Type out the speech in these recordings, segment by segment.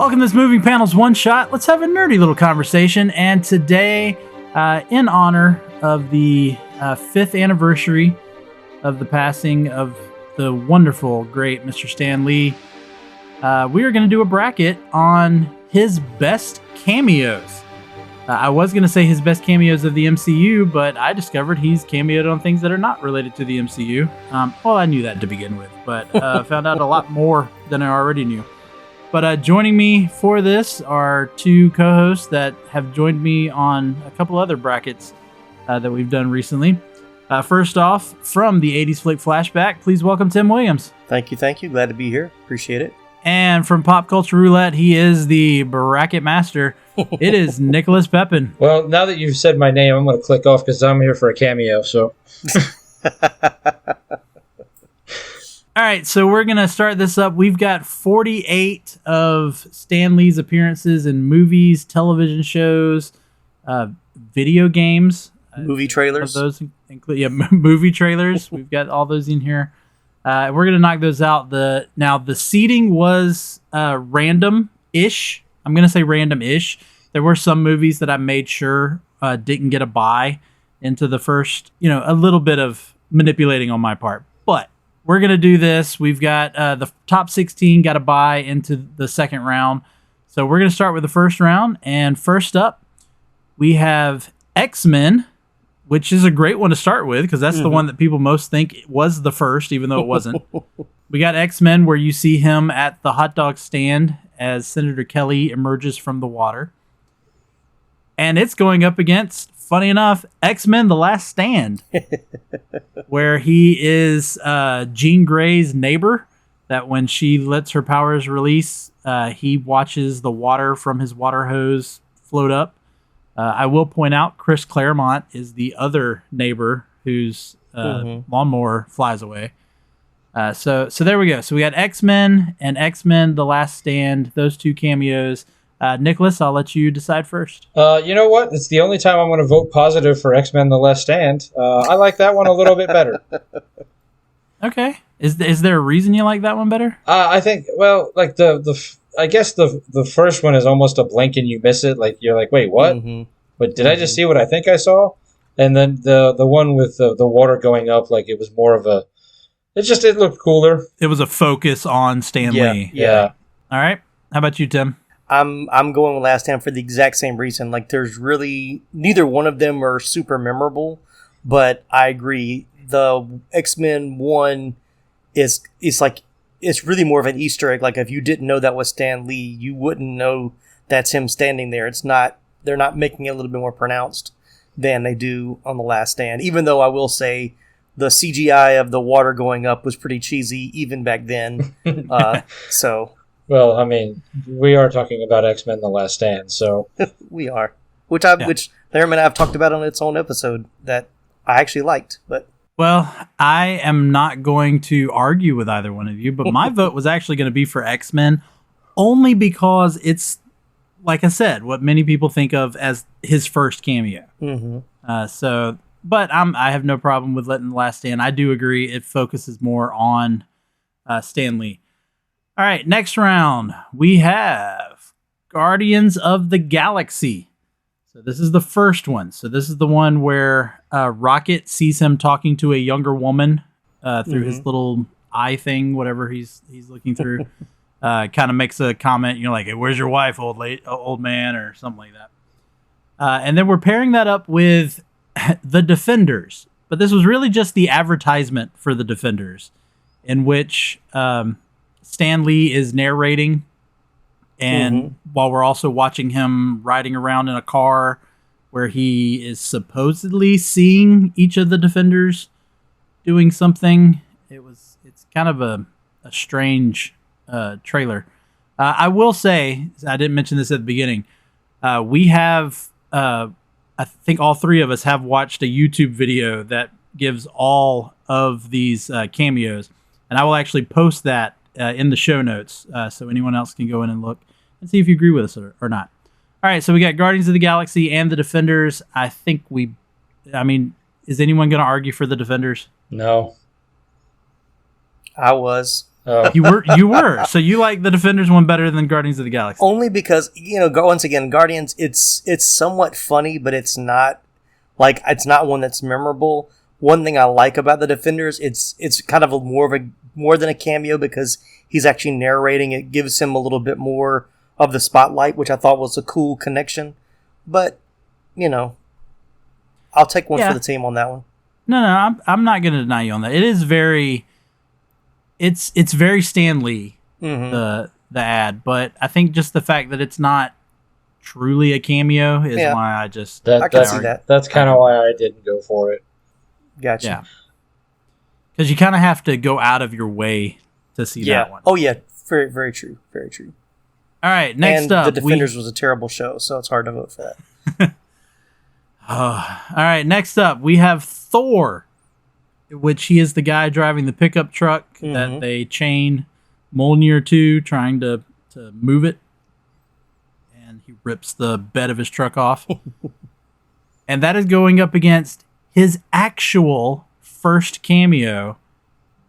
Welcome to this Moving Panels One Shot. Let's have a nerdy little conversation. And today, in honor of the 5th anniversary of the passing of the wonderful, great Mr. Stan Lee, we are going to do a bracket on his best cameos. I was going to say his best cameos of the MCU, but I discovered he's cameoed on things that are not related to the MCU. Well, I knew that to begin with, but found out a lot more than I already knew. But joining me for this are two co-hosts that have joined me on a couple other brackets that we've done recently. First off, from the 80s Flick Flashback, please welcome Tim Williams. Thank you. Glad to be here. Appreciate it. And from Pop Culture Roulette, he is the bracket master. It is Nicholas Pepin. Well, now that you've said my name, I'm going to click off because I'm here for a cameo. So, all right, so we're going to start this up. We've got 48 of Stan Lee's appearances in movies, television shows, video games. Movie trailers. Those include movie trailers. We've got all those in here. We're going to knock those out. Now, the seating was random-ish. I'm going to say random-ish. There were some movies that I made sure didn't get a bye into the first, a little bit of manipulating on my part. But we're going to do this. We've got the top 16 got a bye into the second round. So we're going to start with the first round. And first up, we have X-Men, which is a great one to start with because that's the one that people most think was the first, even though it wasn't. We got X-Men where you see him at the hot dog stand as Senator Kelly emerges from the water. And it's going up against, funny enough, X-Men The Last Stand, where he is Jean Grey's neighbor, that when she lets her powers release, he watches the water from his water hose float up. I will point out Chris Claremont is the other neighbor whose lawnmower flies away. So there we go. So we got X-Men and X-Men The Last Stand, those two cameos. Nicholas, I'll let you decide first. You know what? It's the only time I'm going to vote positive for X-Men The Last Stand. I like that one a little bit better. Okay. Is there a reason you like that one better? I think, well, like I guess the first one is almost a blink and you miss it. Like you're like, wait, what? But did I just see what I think I saw? And then the one with the water going up, like it was more of a. It looked cooler. It was a focus on Stan Lee. Yeah. All right. How about you, Tim? I'm going with Last Stand for the exact same reason. Like there's really neither one of them are super memorable, but I agree. The X-Men one is like. It's really more of an Easter egg. Like if you didn't know that was Stan Lee, you wouldn't know that's him standing there. They're not making it a little bit more pronounced than they do on The Last Stand. Even though I will say the CGI of the water going up was pretty cheesy even back then. Well, I mean, we are talking about X-Men The Last Stand, so we are. Which Laramy and I have talked about on its own episode that I actually liked, but well, I am not going to argue with either one of you, but my vote was actually going to be for X-Men only because it's, like I said, what many people think of as his first cameo. But I have no problem with letting The Last Stand. I do agree it focuses more on Stan Lee. All right, next round, we have Guardians of the Galaxy. So this is the first one. So this is the one where Rocket sees him talking to a younger woman through his little eye thing, whatever he's looking through. Kind of makes a comment, like, hey, where's your wife, old man, or something like that. And then we're pairing that up with The Defenders. But this was really just the advertisement for The Defenders, in which Stan Lee is narrating. And while we're also watching him riding around in a car where he is supposedly seeing each of the Defenders doing something, it's kind of a strange trailer. I will say, I didn't mention this at the beginning, we have, I think all three of us have watched a YouTube video that gives all of these cameos. And I will actually post that in the show notes so anyone else can go in and look and see if you agree with us or not. All right, so we got Guardians of the Galaxy and The Defenders. I mean, is anyone going to argue for The Defenders? No. I was. You were. So you like the Defenders one better than Guardians of the Galaxy? Only because, once again, Guardians, it's somewhat funny, but it's not one that's memorable. One thing I like about the Defenders, it's kind of more than a cameo because he's actually narrating. It gives him a little bit more of the spotlight, which I thought was a cool connection. But, I'll take one for the team on that one. No, I'm not going to deny you on that. It is very, it's very Stan Lee, the ad, but I think just the fact that it's not truly a cameo is why I just I can see that. That's kind of why I didn't go for it. Gotcha. Yeah, because you kind of have to go out of your way to see that one. Oh yeah, very very true, very true. All right, next up, The Defenders was a terrible show, so it's hard to vote for that. All right, next up, we have Thor, which he is the guy driving the pickup truck that they chain Mjolnir to, trying to move it. And he rips the bed of his truck off. And that is going up against his actual first cameo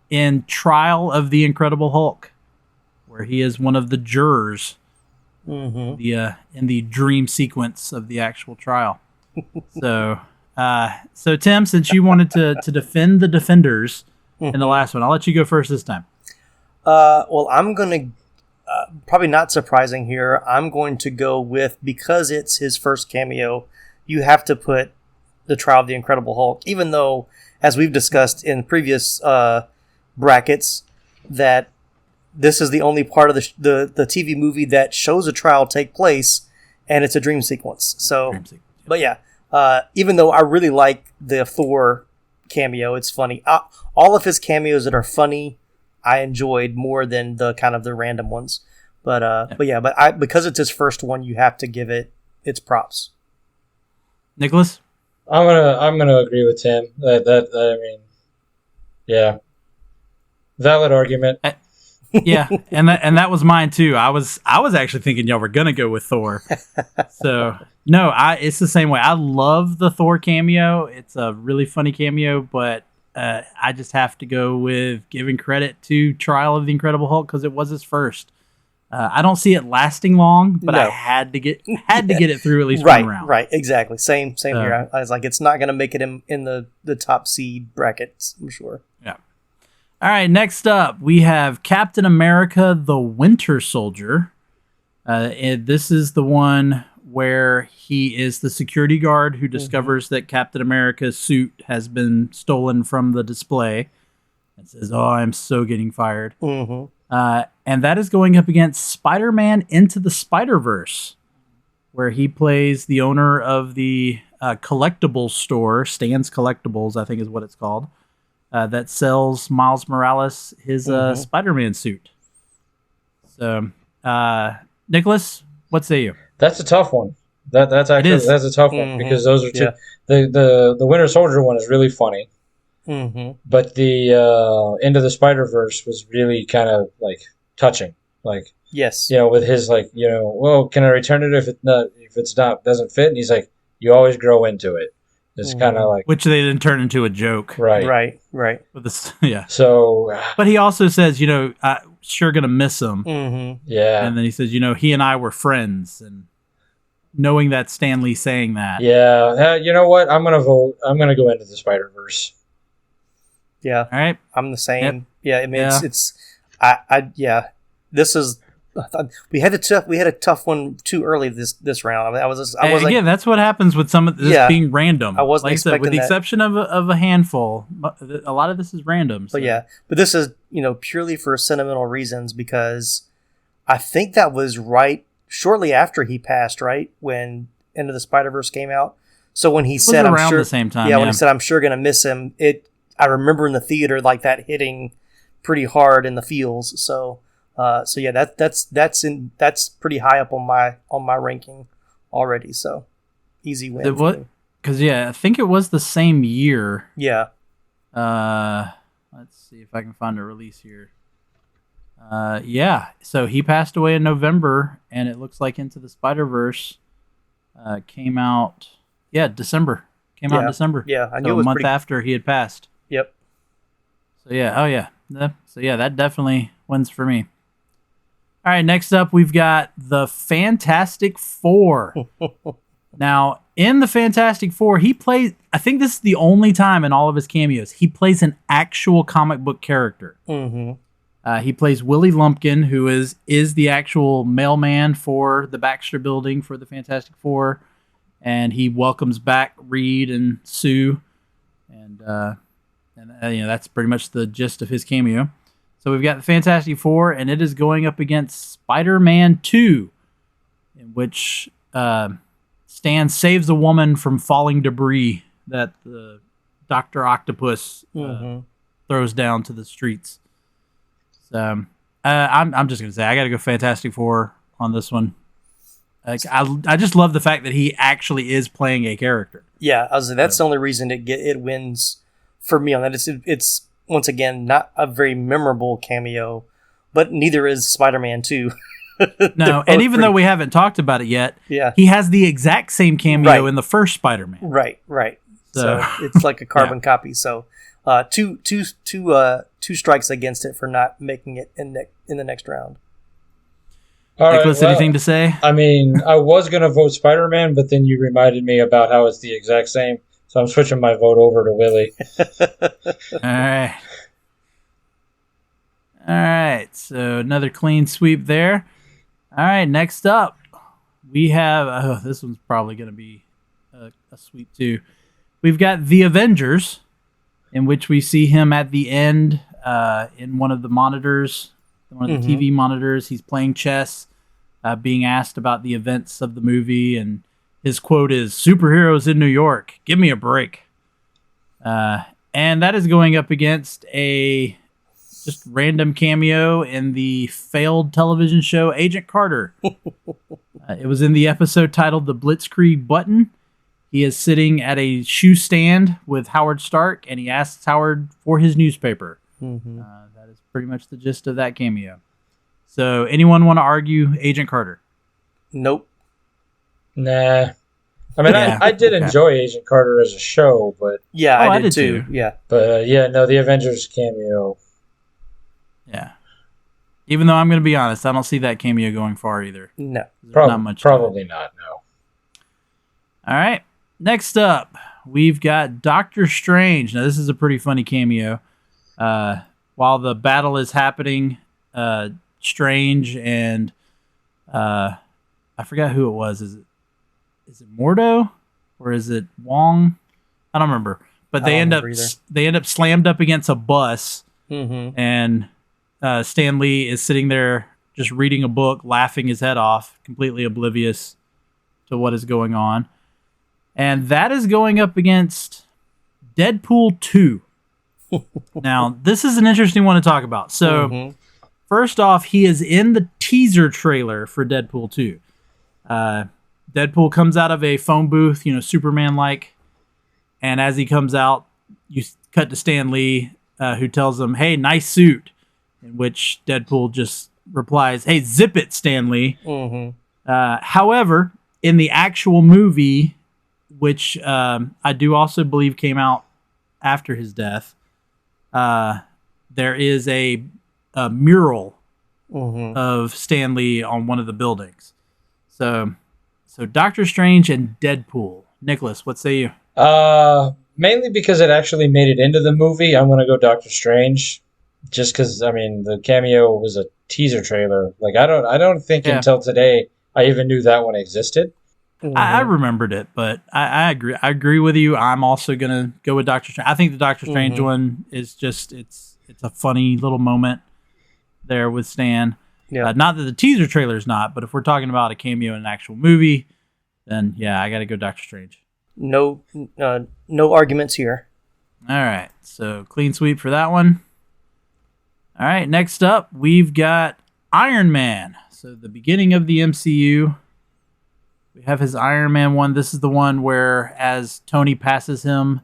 in Trial of the Incredible Hulk, where he is one of the jurors in the dream sequence of the actual trial. So Tim, since you wanted to defend the Defenders in the last one, I'll let you go first this time. Well, I'm going to, probably not surprising here, I'm going to go with, because it's his first cameo, you have to put the Trial of the Incredible Hulk, even though, as we've discussed in previous brackets, that this is the only part of the TV movie that shows a trial take place, and it's a dream sequence. So, but yeah, even though I really like the Thor cameo, it's funny. All of his cameos that are funny, I enjoyed more than the kind of the random ones. But because it's his first one, you have to give it its props. Nicholas? I'm gonna agree with Tim. Valid argument. Yeah, and that was mine too. I was actually thinking y'all were gonna go with Thor. So no, it's the same way. I love the Thor cameo. It's a really funny cameo, but I just have to go with giving credit to Trial of the Incredible Hulk because it was his first. I don't see it lasting long, but I had to get it through at least one round. Right, exactly. Same here. I was like, it's not going to make it in the top seed brackets, I'm sure. Yeah. All right, next up, we have Captain America, the Winter Soldier. And this is the one where he is the security guard who discovers that Captain America's suit has been stolen from the display and says, "Oh, I'm so getting fired." And that is going up against Spider-Man Into the Spider-Verse, where he plays the owner of the collectibles store, Stan's Collectibles, I think is what it's called, that sells Miles Morales his Spider-Man suit. So, Nicholas, what say you? That's a tough one. That's a tough one because those are two. Yeah. The Winter Soldier one is really funny. But the Into the Spider-Verse was really kind of like touching, like with his well, can I return it if it's not doesn't fit? And he's like, you always grow into it. It's kind of like, which they then turn into a joke, right. With this, yeah. So, but he also says, I'm sure gonna miss him. Yeah, and then he says, he and I were friends, and knowing that Stan Lee saying that, you know what? I'm gonna vote. I'm gonna go Into the Spider-Verse. Yeah. All right. I'm the same. Yep. Yeah. I mean, this is. We had a tough one too early this round. I was again. That's what happens with some of this being random. I wasn't expecting with the exception of a handful. A lot of this is random. So. But this is purely for sentimental reasons because I think that was right shortly after he passed. Right when Into the Spider-Verse came out. So when he said, "I'm sure," the same time. When he said, "I'm sure gonna miss him," I remember in the theater like that hitting pretty hard in the feels. So that's pretty high up on my ranking already. So easy win. Because I think it was the same year. Yeah. Let's see if I can find a release here. So he passed away in November, and it looks like Into the Spider-Verse came out. Yeah, December. Came out in December. Yeah, I knew it was a month pretty... after he had passed. Yep. So yeah, that definitely wins for me. All right, next up, we've got the Fantastic Four. Now, in the Fantastic Four, he plays, I think this is the only time in all of his cameos, he plays an actual comic book character. He plays Willie Lumpkin, who is the actual mailman for the Baxter Building for the Fantastic Four. And he welcomes back Reed and Sue. And that's pretty much the gist of his cameo. So we've got the Fantastic Four, and it is going up against Spider-Man 2, in which Stan saves a woman from falling debris that the Dr. Octopus throws down to the streets. So I'm just going to say I got to go Fantastic Four on this one. Like, I just love the fact that he actually is playing a character. Yeah, that's the only reason it wins for me on that. It's once again not a very memorable cameo, but neither is Spider-Man 2. No, and even though we haven't talked about it yet, he has the exact same cameo in the first Spider-Man. Right. So it's like a carbon copy. So two strikes against it for not making it in the next round. All Nicholas, right, anything to say? I mean, I was going to vote Spider-Man, but then you reminded me about how it's the exact same. So I'm switching my vote over to Willie. All right. So another clean sweep there. All right. Next up, we have... this one's probably going to be a sweep too. We've got The Avengers, in which we see him at the end in one of the monitors, one of the TV monitors. He's playing chess, being asked about the events of the movie, and his quote is, "Superheroes in New York, give me a break." And that is going up against a just random cameo in the failed television show Agent Carter. It was in the episode titled The Blitzkrieg Button. He is sitting at a shoe stand with Howard Stark, and he asks Howard for his newspaper. That is pretty much the gist of that cameo. So, anyone want to argue Agent Carter? Nope. Nah. I mean, I did enjoy Agent Carter as a show, but... Yeah, I did too. Yeah. But, the Avengers cameo. Yeah. Even though I'm going to be honest, I don't see that cameo going far either. No. Probably not, no. All right. Next up, we've got Doctor Strange. Now, this is a pretty funny cameo. While the battle is happening, Strange and I forgot who it was. Is it Mordo or is it Wong? I don't remember. But they end up slammed up against a bus, and Stan Lee is sitting there just reading a book, laughing his head off, completely oblivious to what is going on. And that is going up against Deadpool 2. Now, this is an interesting one to talk about. So, first off, he is in the teaser trailer for Deadpool 2. Deadpool comes out of a phone booth, Superman-like. And as he comes out, you cut to Stan Lee, who tells him, "Hey, nice suit." In which Deadpool just replies, "Hey, zip it, Stan Lee." However, in the actual movie, which I do also believe came out after his death, there is a mural of Stan Lee on one of the buildings. So Doctor Strange and Deadpool. Nicholas, what say you? Mainly because it actually made it into the movie, I'm going to go Doctor Strange. Just because, the cameo was a teaser trailer. Like, I don't think until today I even knew that one existed. I remembered it, but I agree. I agree with you. I'm also gonna go with Doctor Strange. I think the Doctor Strange one is just it's a funny little moment there with Stan. Yeah. Not that the teaser trailer is not, but if we're talking about a cameo in an actual movie, then I got to go Doctor Strange. No arguments here. All right, so clean sweep for that one. All right, next up we've got Iron Man. So the beginning of the MCU. We have his Iron Man one. This is the one where, as Tony passes him,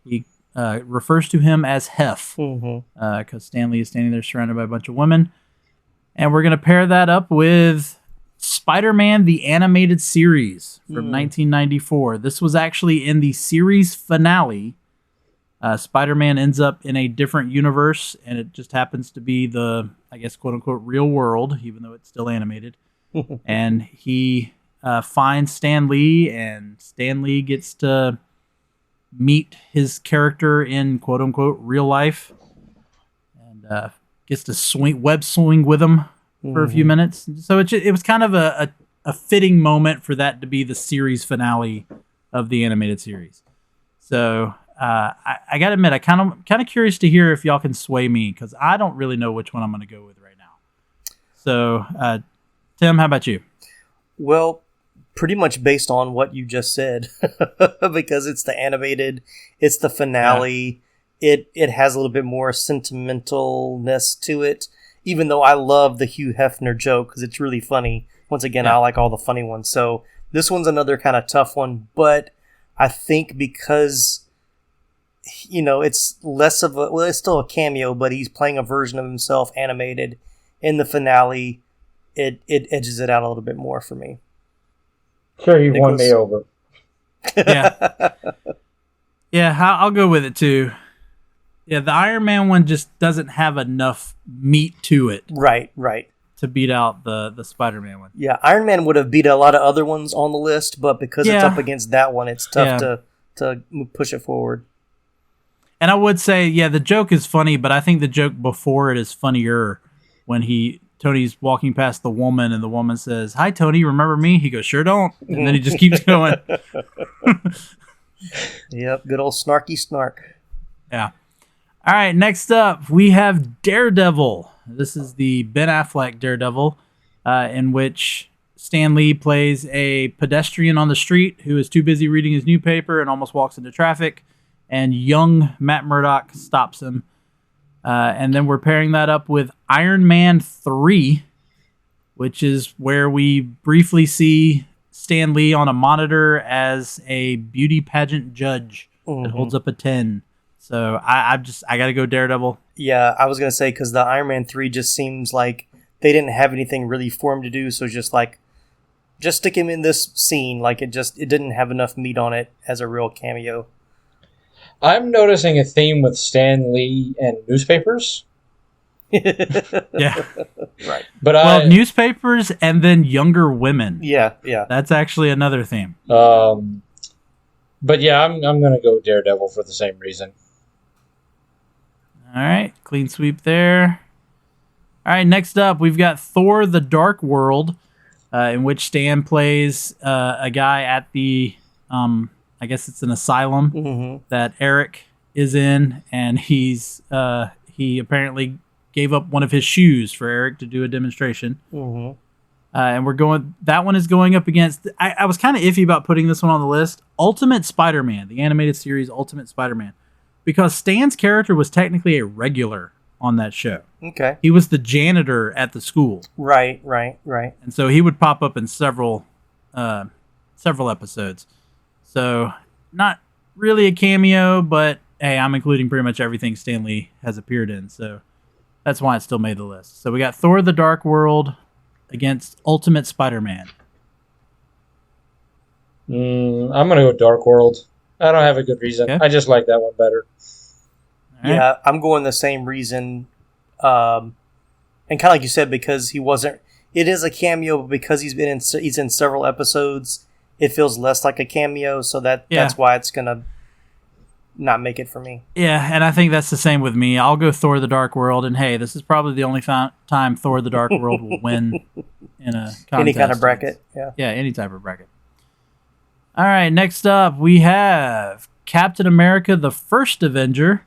he refers to him as Hef, because Stan Lee is standing there surrounded by a bunch of women. And we're going to pair that up with Spider-Man, the animated series from 1994. This was actually in the series finale Spider-Man ends up in a different universe, and it just happens to be the, I guess, quote-unquote, real world, even though it's still animated. And he finds Stan Lee, and Stan Lee gets to meet his character in quote-unquote real life, and gets to web swing with him for a few minutes. So it was kind of a fitting moment for that to be the series finale of the animated series. So I gotta admit, I kind of curious to hear if y'all can sway me, because I don't really know which one I'm going to go with right now. So Tim, how about you? Well, pretty much based on what you just said, because it's the animated, it's the finale. Yeah. It has a little bit more sentimentalness to it, even though I love the Hugh Hefner joke because it's really funny. Once again, I like all the funny ones. So this one's another kind of tough one, but I think because, it's less of it's still a cameo, but he's playing a version of himself animated in the finale. It edges it out a little bit more for me. Sure, you won me over. Yeah. Yeah, I'll go with it too. Yeah, the Iron Man one just doesn't have enough meat to it. Right. To beat out the Spider-Man one. Yeah, Iron Man would have beat a lot of other ones on the list, but because it's up against that one, it's tough to push it forward. And I would say, the joke is funny, but I think the joke before it is funnier when Tony's walking past the woman and the woman says, "Hi, Tony, remember me?" He goes, "Sure don't." And then he just keeps going. Yep, good old snarky snark. Yeah. All right, next up, we have Daredevil. This is the Ben Affleck Daredevil, in which Stan Lee plays a pedestrian on the street who is too busy reading his newspaper and almost walks into traffic, and young Matt Murdock stops him. And then we're pairing that up with Iron Man 3, which is where we briefly see Stan Lee on a monitor as a beauty pageant judge that holds up a 10. So I got to go Daredevil. Yeah, I was going to say, because the Iron Man 3 just seems like they didn't have anything really for him to do, so just stick him in this scene. Like, it didn't have enough meat on it as a real cameo. I'm noticing a theme with Stan Lee and newspapers. Yeah. Right. But newspapers and then younger women. Yeah. That's actually another theme. But yeah, I'm going to go Daredevil for the same reason. All right, clean sweep there. All right, next up, we've got Thor: The Dark World, in which Stan plays a guy at the, I guess it's an asylum that Eric is in, and he apparently gave up one of his shoes for Eric to do a demonstration. And that one is going up against, I was kind of iffy about putting this one on the list, Ultimate Spider-Man, the animated series Ultimate Spider-Man, because Stan's character was technically a regular on that show. Okay. He was the janitor at the school. Right. And so he would pop up in several episodes. So not really a cameo, but hey, I'm including pretty much everything Stan Lee has appeared in. So that's why it still made the list. So we got Thor: The Dark World against Ultimate Spider-Man. I'm going to go Dark World. I don't have a good reason. Okay. I just like that one better. Right. Yeah, I'm going the same reason. And kind of like you said, because he wasn't... It is a cameo, but because he's in several episodes, it feels less like a cameo, so that's why it's going to not make it for me. Yeah, and I think that's the same with me. I'll go Thor: The Dark World, and hey, this is probably the only time Thor: The Dark World will win in a contest. Any kind of bracket, Yeah, any type of bracket. All right, next up, we have Captain America: The First Avenger.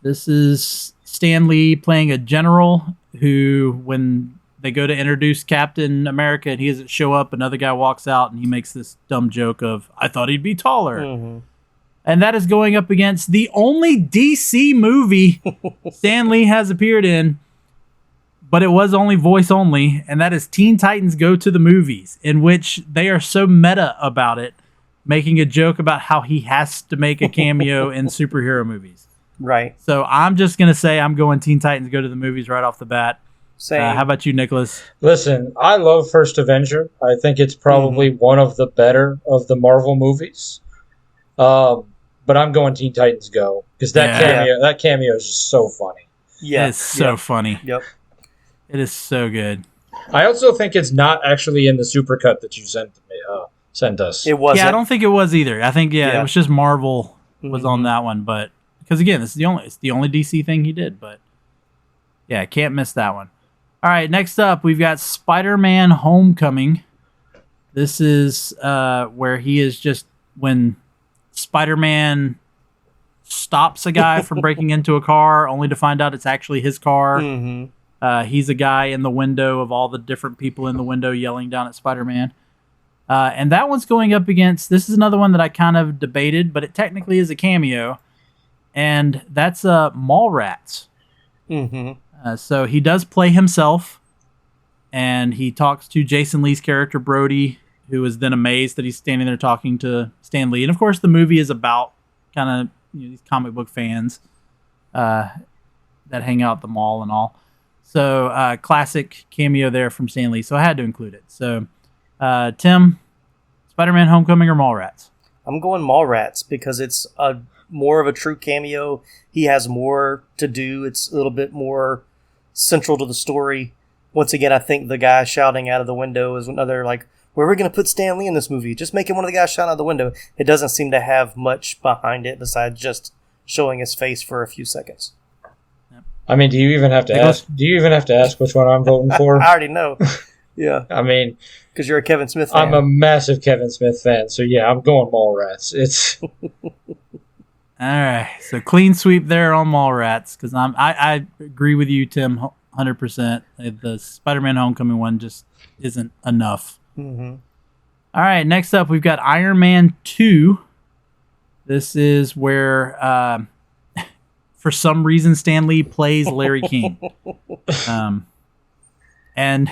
This is Stan Lee playing a general who, when they go to introduce Captain America and he doesn't show up, another guy walks out and he makes this dumb joke of, "I thought he'd be taller." And that is going up against the only DC movie Stan Lee has appeared in, but it was only voice only, and that is Teen Titans Go to the Movies, in which they are so meta about it, making a joke about how he has to make a cameo in superhero movies. Right. So I'm just going to say I'm going Teen Titans Go to the Movies right off the bat. Same. How about you, Nicholas? Listen, I love First Avenger. I think it's probably one of the better of the Marvel movies. but I'm going Teen Titans Go because that cameo is just so funny. Yeah, it's so funny. Yep, it is so good. I also think it's not actually in the supercut that you sent us. It wasn't. Yeah, I don't think it was either. I think it was just Marvel was on that one, but because again, it's the only DC thing he did. But yeah, can't miss that one. All right, next up we've got Spider-Man: Homecoming. This is where he is just when Spider-Man stops a guy from breaking into a car, only to find out it's actually his car. He's a guy in the window of all the different people in the window yelling down at Spider-Man. And that one's going up against, this is another one that I kind of debated, but it technically is a cameo. And that's Mallrats. So he does play himself. And he talks to Jason Lee's character, Brody, who is then amazed that he's standing there talking to Stan Lee. And of course, the movie is about kind of these comic book fans that hang out at the mall and all. So classic cameo there from Stan Lee. So I had to include it. So Tim, Spider-Man: Homecoming or Mallrats? I'm going Mallrats because it's more of a true cameo. He has more to do. It's a little bit more central to the story. Once again, I think the guy shouting out of the window is another, like, where are we going to put Stan Lee in this movie? Just make him one of the guys shouting out the window. It doesn't seem to have much behind it besides just showing his face for a few seconds. I mean, do you even have to ask which one I'm voting for? I already know. Yeah. I mean, because you're a Kevin Smith fan. I'm a massive Kevin Smith fan, so yeah, I'm going Mallrats. It's all right. So clean sweep there on Mallrats because I agree with you, Tim, 100%. The Spider-Man: Homecoming one just isn't enough. All right. Next up, we've got Iron Man 2. This is where, for some reason, Stan Lee plays Larry King. And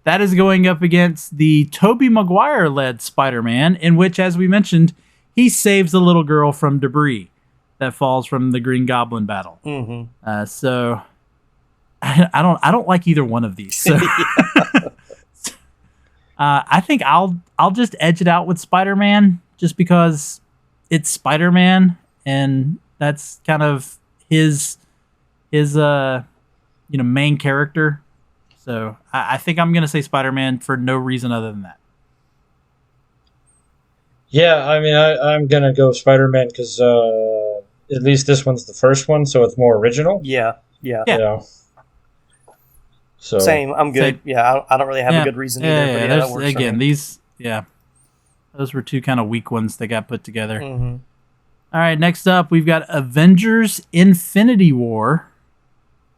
that is going up against the Tobey Maguire-led Spider-Man, in which, as we mentioned, he saves a little girl from debris that falls from the Green Goblin battle. So I don't like either one of these. So I think I'll just edge it out with Spider-Man, just because it's Spider-Man, and that's kind of his main character. So I think I'm gonna say Spider-Man for no reason other than that. Yeah, I mean, I'm gonna go Spider-Man because at least this one's the first one, so it's more original. Yeah. So same. I'm good. Same. Yeah, I don't really have a good reason either. But that works again, those were two kind of weak ones that got put together. All right, next up, we've got Avengers: Infinity War.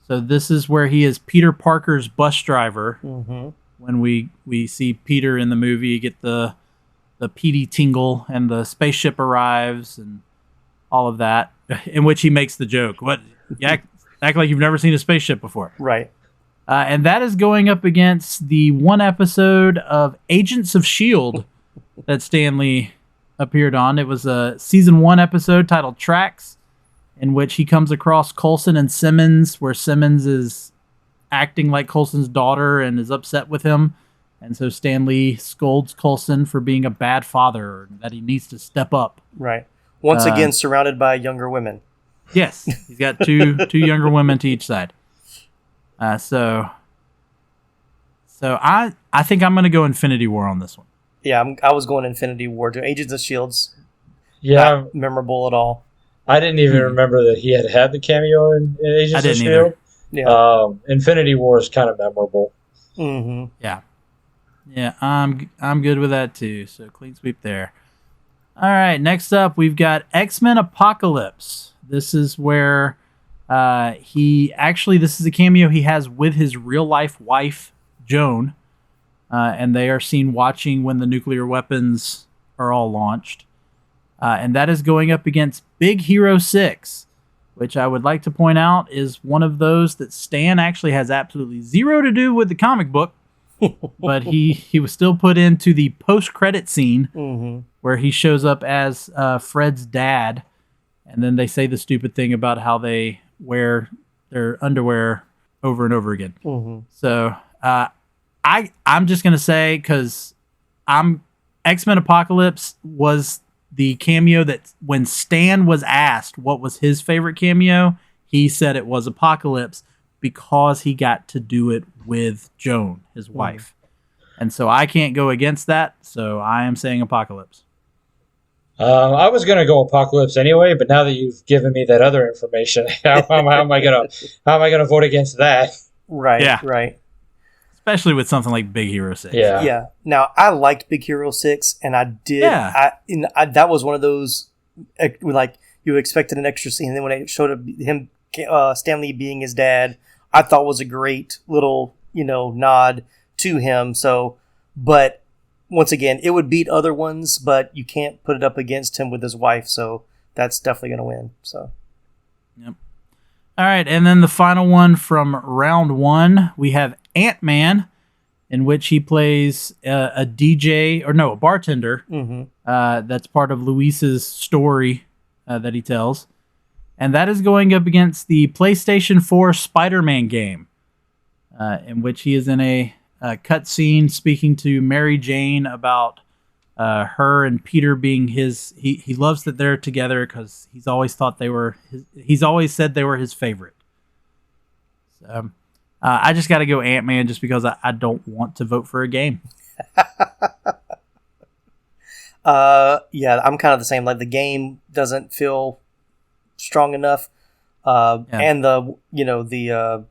So this is where he is Peter Parker's bus driver. When we see Peter in the movie get the PD tingle and the spaceship arrives and all of that, in which he makes the joke. What? You act like you've never seen a spaceship before. Right. And that is going up against the one episode of Agents of S.H.I.E.L.D. that Stan Lee appeared on. It was a season 1 episode titled Tracks, in which he comes across Coulson and Simmons, where Simmons is acting like Coulson's daughter and is upset with him. And so Stan Lee scolds Coulson for being a bad father, and that he needs to step up. Right. Once again, surrounded by younger women. Yes. He's got two younger women to each side. So I think I'm going to go Infinity War on this one. Yeah, I was going Infinity War too. Agents of S.H.I.E.L.D.'s not memorable at all. I didn't even remember that he had the cameo in Agents of S.H.I.E.L.D. Yeah. Infinity War is kind of memorable. Yeah, I'm good with that too. So clean sweep there. All right, next up we've got X-Men Apocalypse. This is where this is a cameo he has with his real life wife Joan, and they are seen watching when the nuclear weapons are all launched. And that is going up against Big Hero 6, which I would like to point out is one of those that Stan actually has absolutely zero to do with the comic book, but he was still put into the post-credit scene where he shows up as Fred's dad, and then they say the stupid thing about how they wear their underwear over and over again. So I'm just going to say, because X-Men Apocalypse was the cameo that when Stan was asked what was his favorite cameo, he said it was Apocalypse because he got to do it with Joan, his wife. And so I can't go against that, so I am saying Apocalypse. I was going to go Apocalypse anyway, but now that you've given me that other information, how am I gonna vote against that? Right. Yeah. Right. Especially with something like Big Hero 6. Yeah. Yeah. Now I liked Big Hero 6, and I did. Yeah. That was one of those like you expected an extra scene, and then when it showed up him Stan Lee being his dad, I thought was a great little nod to him. So, but once again, it would beat other ones, but you can't put it up against him with his wife. So that's definitely going to win. So. Yep. All right, and then the final one from round 1, we have Ant-Man, in which he plays a bartender. That's part of Luis's story that he tells, and that is going up against the PlayStation 4 Spider-Man game, in which he is in a cutscene speaking to Mary Jane about her and Peter being his. He loves that they're together because he's always thought they were. He's always said they were his favorite. So I just got to go Ant-Man just because I don't want to vote for a game. Yeah, I'm kind of the same. Like the game doesn't feel strong enough, and the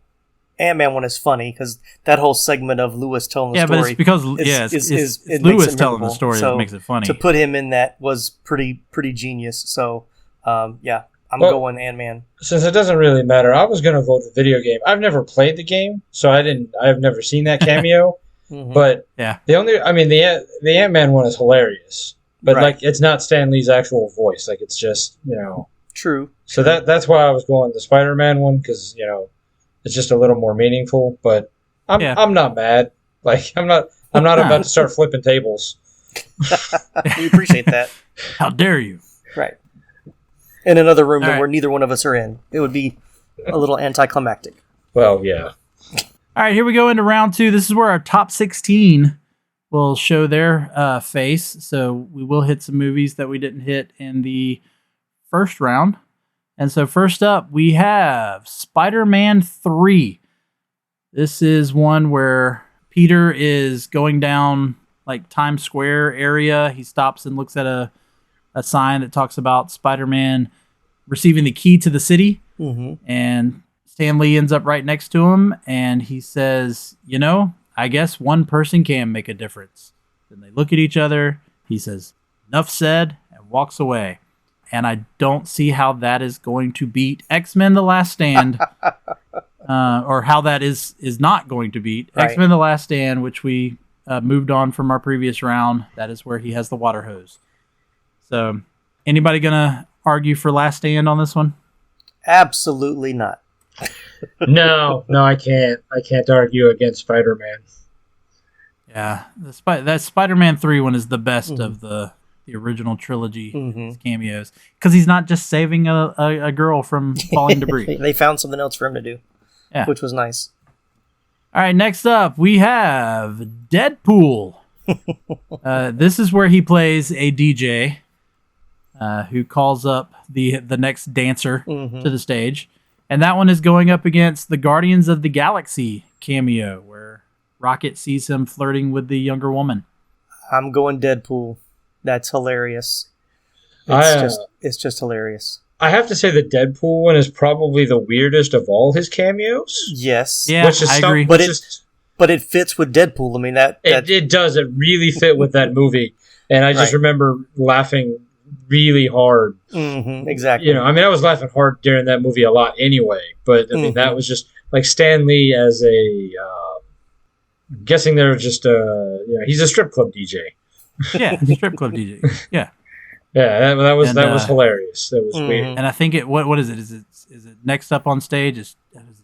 Ant-Man one is funny because that whole segment of Lewis telling the story. Yeah, but it's because it's Lewis telling the story that makes it funny. To put him in that was pretty genius. So, I'm going Ant-Man. Since it doesn't really matter, I was going to vote the video game. I've never played the game, so I've never seen that cameo. But the Ant-Man one is hilarious. But like, it's not Stan Lee's actual voice. Like, it's just True. So that's why I was going the Spider-Man one because it's just a little more meaningful. But I'm not mad. Like I'm not about to start flipping tables. We appreciate that. How dare you? Right. In another room where neither one of us are in. It would be a little anticlimactic. Well, yeah. All right, here we go into round 2. This is where our top 16 will show their face. So we will hit some movies that we didn't hit in the first round. And so first up, we have Spider-Man 3. This is one where Peter is going down like Times Square area. He stops and looks at a sign that talks about Spider-Man receiving the key to the city. And Stan Lee ends up right next to him, and he says, I guess one person can make a difference. Then they look at each other. He says, enough said, and walks away. And I don't see how that is going to beat X-Men The Last Stand, or how that is not going to beat X-Men The Last Stand, which we moved on from our previous round. That is where he has the water hose. So, anybody going to argue for Last Stand on this one? Absolutely not. No, I can't. I can't argue against Spider-Man. Yeah, that Spider-Man 3 one is the best of the original trilogy cameos because he's not just saving a girl from falling debris. They found something else for him to do, which was nice. All right, next up we have Deadpool. This is where he plays a DJ who calls up the next dancer to the stage. And that one is going up against the Guardians of the Galaxy cameo, where Rocket sees him flirting with the younger woman. I'm going Deadpool. That's hilarious. It's just hilarious. I have to say the Deadpool one is probably the weirdest of all his cameos. Yes. Yeah, I agree. But it fits with Deadpool. I mean, it does. It really fit with that movie. And I just remember laughing really hard. Exactly. I was laughing hard during that movie a lot anyway, but I mean that was just like Stan Lee as I'm guessing they're just he's a strip club DJ. Yeah, strip club DJ. Yeah. Yeah, that was hilarious. That was weird. And I think what is it? Is it next up on stage is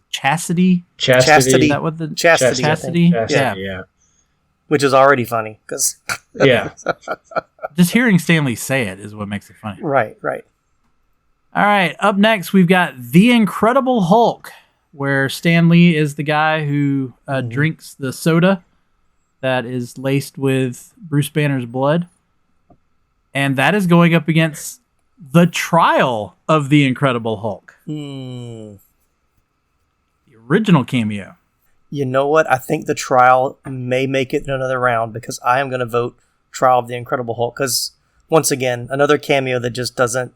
Chastity? Chastity. Is that what the Chastity? Yeah. Which is already funny because just hearing Stanley say it is what makes it funny. Right. All right, up next we've got The Incredible Hulk, where Stan Lee is the guy who drinks the soda that is laced with Bruce Banner's blood. And that is going up against the trial of the Incredible Hulk. The original cameo. You know what? I think the trial may make it in another round because I am going to vote Trial of the Incredible Hulk. Because, once again, another cameo that just doesn't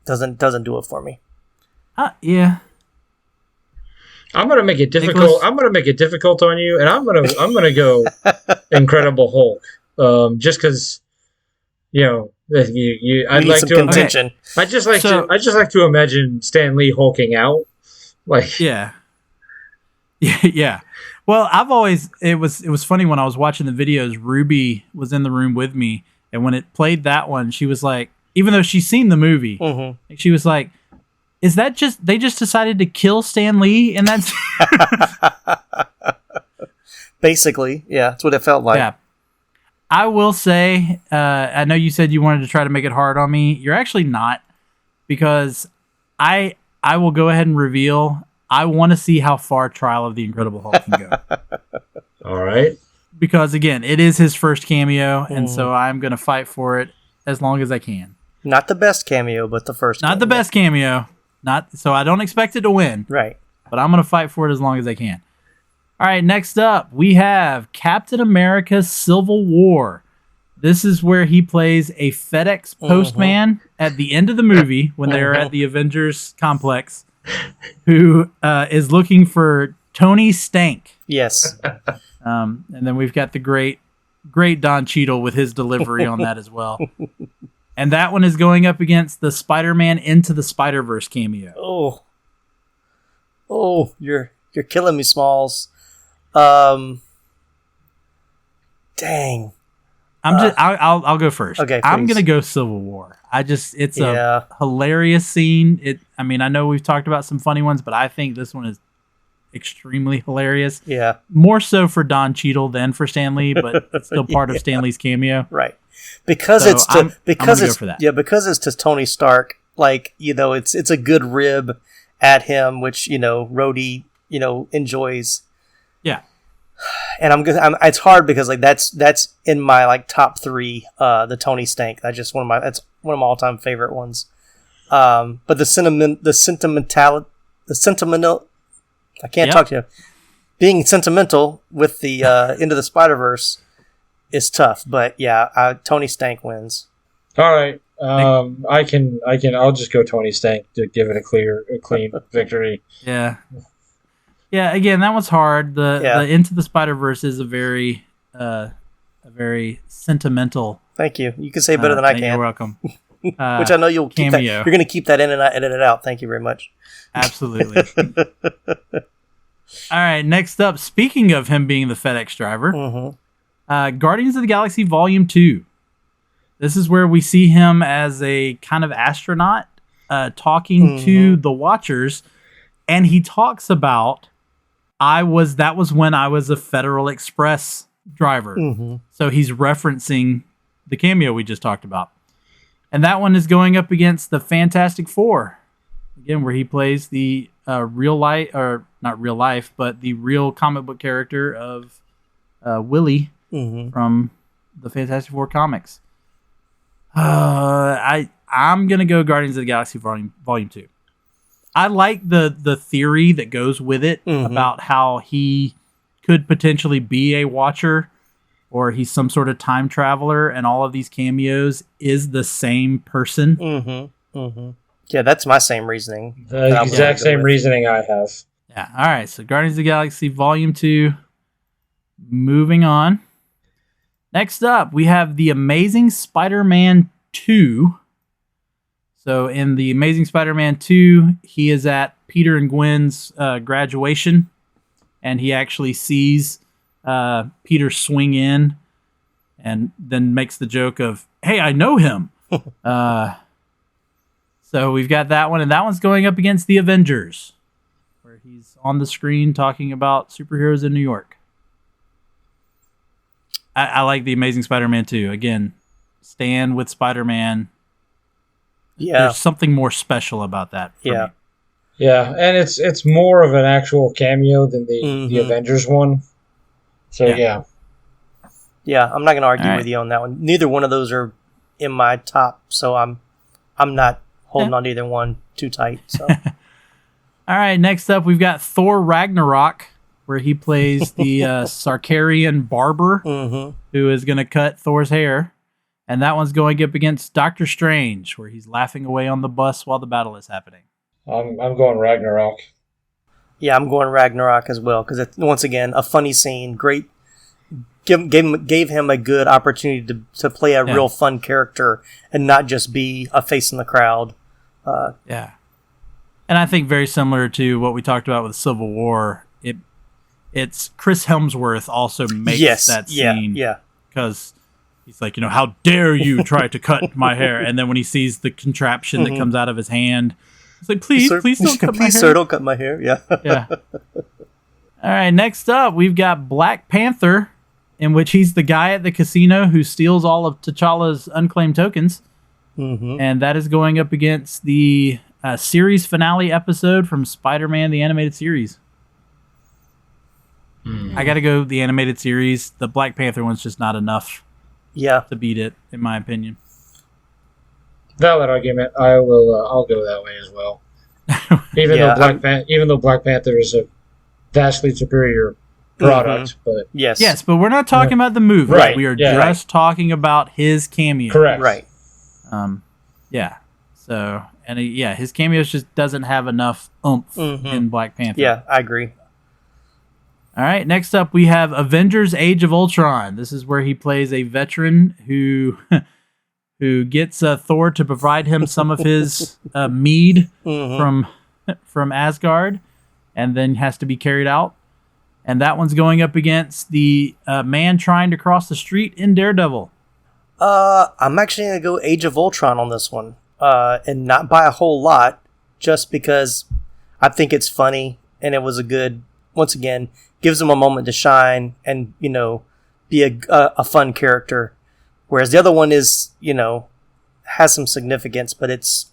do it for me. Yeah. I'm gonna make it difficult. Nicholas? I'm gonna make it difficult on you, and I'm gonna go Incredible Hulk. Just because, I'd like to contention. I just like to imagine Stan Lee hulking out. Like yeah. Well, it was funny when I was watching the videos. Ruby was in the room with me, and when it played that one, she was like, even though she's seen the movie, she was like, "Is that they just decided to kill Stan Lee?" And that's basically, yeah, that's what it felt like. Yeah. I will say, I know you said you wanted to try to make it hard on me. You're actually not, because I will go ahead and reveal. I want to see how far Trial of the Incredible Hulk can go. All right. Because, again, it is his first cameo, and so I'm going to fight for it as long as I can. Not the best cameo, but the first Not the best cameo. So I don't expect it to win. Right. But I'm going to fight for it as long as I can. All right, next up, we have Captain America Civil War. This is where he plays a FedEx postman at the end of the movie when they're at the Avengers complex, who is looking for Tony Stank. Yes. And then we've got the great Don Cheadle with his delivery on that as well. And that one is going up against the Spider-Man Into the Spider-Verse cameo. Oh, you're killing me, Smalls. Dang. I'll go first. Okay, I'm please. gonna go Civil War. It's a hilarious scene. I know we've talked about some funny ones, but I think this one is extremely hilarious. Yeah. More so for Don Cheadle than for Stan Lee, but it's still part of Stan Lee's cameo. Right. Because it's to Tony Stark. Like, it's a good rib at him, which Rhodey enjoys. Yeah. And it's hard because that's in my top 3. The Tony Stank. That's one of my all-time favorite ones. But the sentimental. I can't talk to you. Being sentimental with the Into the Spider-Verse is tough, but yeah, Tony Stank wins. All right. I'll just go Tony Stank to give it a clean victory. Yeah. Yeah, again, that was hard. The Into the Spider-Verse is a very sentimental. Thank you. You can say better than I can. You're welcome. Which I know you'll keep that. You're going to keep that in and not edit it out. Thank you very much. Absolutely. All right, next up, speaking of him being the FedEx driver, Guardians of the Galaxy Volume 2. This is where we see him as a kind of astronaut talking to the Watchers, and he talks about, that was when I was a Federal Express driver. So he's referencing the cameo we just talked about. And that one is going up against the Fantastic Four. Again, where he plays the real life, or not real life, but the real comic book character of Willie from the Fantastic Four comics. I'm gonna go Guardians of the Galaxy Volume 2. I like the theory that goes with it about how he could potentially be a Watcher, or he's some sort of time traveler, and all of these cameos is the same person. Yeah, that's my same reasoning. The exact same reasoning I have. Yeah. All right. So Guardians of the Galaxy Volume 2. Moving on. Next up, we have The Amazing Spider-Man 2. So in The Amazing Spider-Man 2, he is at Peter and Gwen's graduation, and he actually sees Peter swing in and then makes the joke of, "Hey, I know him." So we've got that one, and that one's going up against The Avengers, where he's on the screen talking about superheroes in New York. I like The Amazing Spider-Man 2. Again, Stan with Spider-Man. Yeah. There's something more special about that for me. Yeah, and it's more of an actual cameo than the Avengers one. So, yeah. Yeah, I'm not going to argue All right. with you on that one. Neither one of those are in my top, so I'm not holding on to either one too tight. So. All right, next up we've got Thor Ragnarok, where he plays the Sarkarian barber who is going to cut Thor's hair. And that one's going up against Doctor Strange, where he's laughing away on the bus while the battle is happening. I'm going Ragnarok. Yeah, I'm going Ragnarok as well, because it's, once again, a funny scene. Great. Gave him a good opportunity to play a real fun character and not just be a face in the crowd. Yeah. And I think very similar to what we talked about with Civil War, it's Chris Hemsworth also makes that scene. Yeah. Because he's like, how dare you try to cut my hair? And then when he sees the contraption that comes out of his hand, it's like, please don't cut my hair. Please, sir, don't cut my hair. Yeah. Yeah. All right, next up, we've got Black Panther, in which he's the guy at the casino who steals all of T'Challa's unclaimed tokens. And that is going up against the series finale episode from Spider-Man, the animated series. I got to go the animated series. The Black Panther one's just not enough to beat it, in my opinion. Valid argument. I will. I'll go that way as well. Even though Black Panther is a vastly superior product, but yes, but we're not talking about the movie. Right. We are just talking about his cameo. Correct. Right. Yeah. So, and his cameo just doesn't have enough oomph in Black Panther. Yeah, I agree. All right, next up we have Avengers: Age of Ultron. This is where he plays a veteran who gets Thor to provide him some of his mead from Asgard, and then has to be carried out. And that one's going up against the man trying to cross the street in Daredevil. I'm actually going to go Age of Ultron on this one, and not by a whole lot, just because I think it's funny, and it was a good, once again, gives him a moment to shine and, be a fun character. Whereas the other one is, has some significance, but it's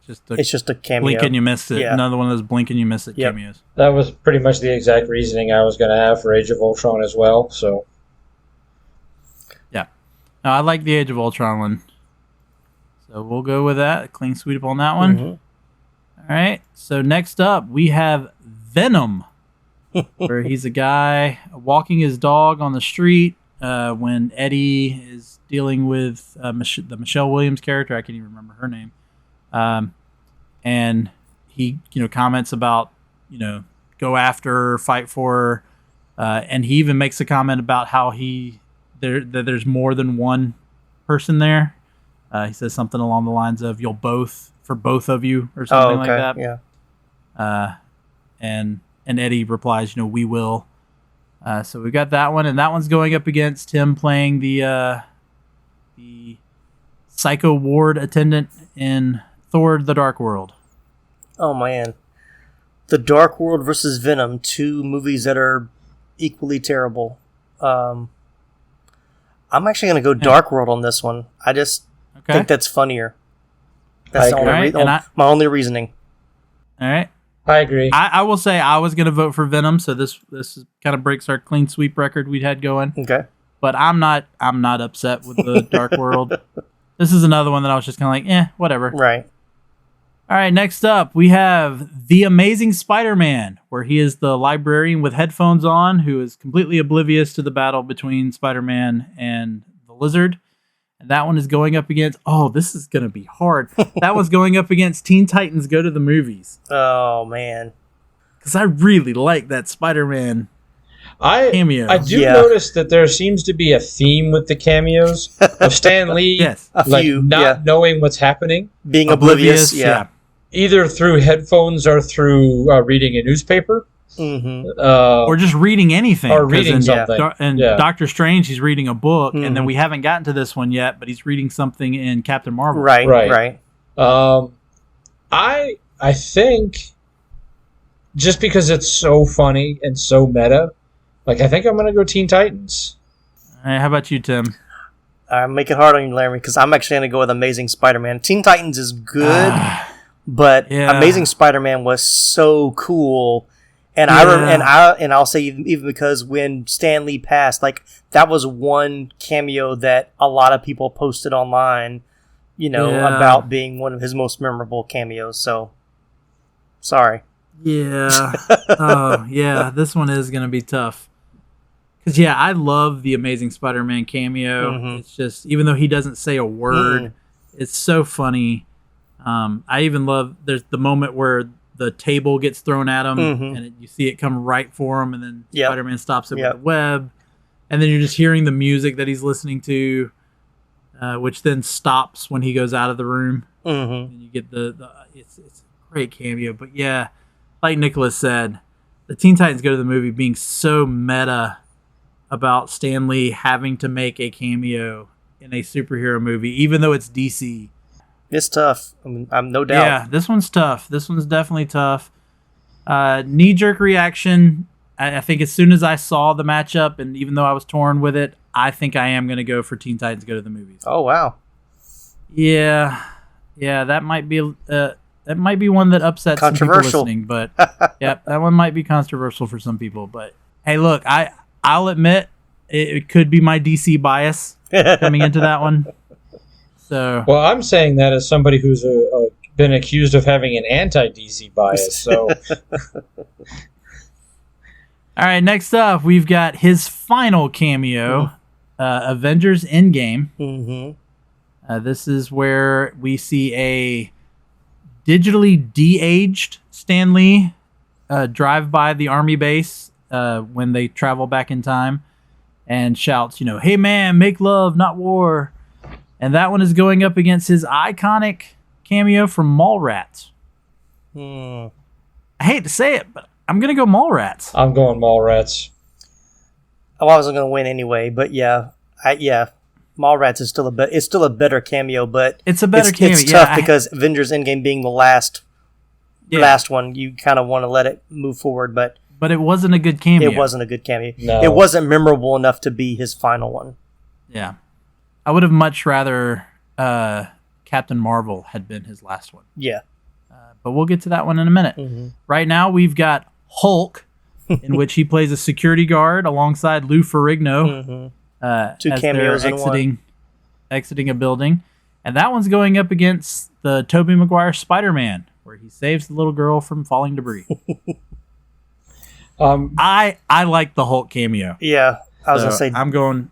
just a cameo. Blink and you missed it. Yeah. Another one of those blink and you missed it cameos. That was pretty much the exact reasoning I was going to have for Age of Ultron as well. So, yeah, no, I like the Age of Ultron one, so we'll go with that. Clean sweep on that one. All right. So next up we have Venom, where he's a guy walking his dog on the street when Eddie is dealing with the Michelle Williams character. I can't even remember her name. And he, comments about, go after her, fight for her. And he even makes a comment about how that there's more than one person there. He says something along the lines of, you'll both, for both of you, or something like that. Yeah. And Eddie replies, we will. So we got that one, and that one's going up against him playing the Psycho Ward attendant in Thor: The Dark World. Oh man, The Dark World versus Venom, two movies that are equally terrible. I'm actually going to go Dark World on this one. I just think that's funnier. That's my only reasoning. All right. I agree. I will say I was going to vote for Venom, so this kind of breaks our clean sweep record we'd had going. Okay. But I'm not upset with The Dark World. This is another one that I was just kind of like, whatever. Right. All right, next up, we have The Amazing Spider-Man, where he is the librarian with headphones on who is completely oblivious to the battle between Spider-Man and the Lizard. And that one is going up against... Oh, this is going to be hard. That one's going up against Teen Titans Go to the Movies. Oh, man. Because I really like that Spider-Man cameo. I do notice that there seems to be a theme with the cameos of Stan Lee knowing what's happening. Being oblivious. Yeah. Either through headphones or through reading a newspaper. Or just reading anything. Or reading something. Doctor Strange, he's reading a book, and then we haven't gotten to this one yet, but he's reading something in Captain Marvel. Right. I think just because it's so funny and so meta, I think I'm going to go Teen Titans. All right, how about you, Tim? Make it hard on you, Larry, because I'm actually going to go with Amazing Spider-Man. Teen Titans is good, but Amazing Spider-Man was so cool. And I'll say even because when Stan Lee passed, like that was one cameo that a lot of people posted online, about being one of his most memorable cameos. So, sorry. Yeah. Oh, yeah. This one is going to be tough. Because, I love the Amazing Spider-Man cameo. Mm-hmm. It's just, even though he doesn't say a word, it's so funny. I even love, there's the moment where the table gets thrown at him, and you see it come right for him, and then Spider-Man stops it with the web. And then you're just hearing the music that he's listening to, which then stops when he goes out of the room. Mm-hmm. And you get it's a great cameo. But yeah, like Nicholas said, the Teen Titans Go to the Movie being so meta about Stan Lee having to make a cameo in a superhero movie, even though it's DC. It's tough. I'm no doubt. Yeah, this one's tough. This one's definitely tough. Knee-jerk reaction. I think as soon as I saw the matchup, and even though I was torn with it, I think I am going to go for Teen Titans Go to the Movies. Oh, wow. Yeah, that might be one that upsets some people listening. But that one might be controversial for some people. But hey, look, I'll admit it could be my DC bias coming into that one. So, well, I'm saying that as somebody who's been accused of having an anti-DC bias. So, all right, next up, we've got his final cameo, Avengers Endgame. Mm-hmm. This is where we see a digitally de-aged Stan Lee drive by the army base when they travel back in time and shouts, "Hey man, make love, not war." And that one is going up against his iconic cameo from Mallrats. I hate to say it, but I'm going to go Mallrats. I'm going Mallrats. Oh, I wasn't going to win anyway, but Mallrats is still a better cameo, but it's a better cameo. It's tough because Avengers Endgame being the last one, you kind of want to let it move forward, but it wasn't a good cameo. It wasn't a good cameo. No. It wasn't memorable enough to be his final one. Yeah. I would have much rather Captain Marvel had been his last one. Yeah. But we'll get to that one in a minute. Mm-hmm. Right now, we've got Hulk, in which he plays a security guard alongside Lou Ferrigno. Two cameos in one. Exiting a building. And that one's going up against the Tobey Maguire Spider-Man, where he saves the little girl from falling debris. I like the Hulk cameo. Yeah. I was going to say... I'm going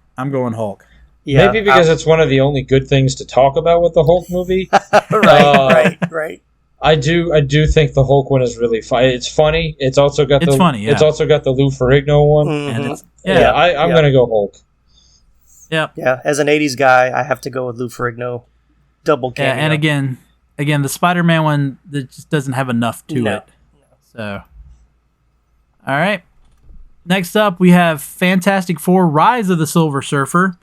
Hulk. Yeah, maybe because it's one of the only good things to talk about with the Hulk movie. Right. I do think the Hulk one is really fun. It's funny. It's also got It's also got the Lou Ferrigno one. Mm-hmm. I'm gonna go Hulk. Yep. Yeah. As an '80s guy, I have to go with Lou Ferrigno. Double cameo. Yeah, and again, the Spider-Man one that just doesn't have enough to it. So, all right. Next up, we have Fantastic Four: Rise of the Silver Surfer,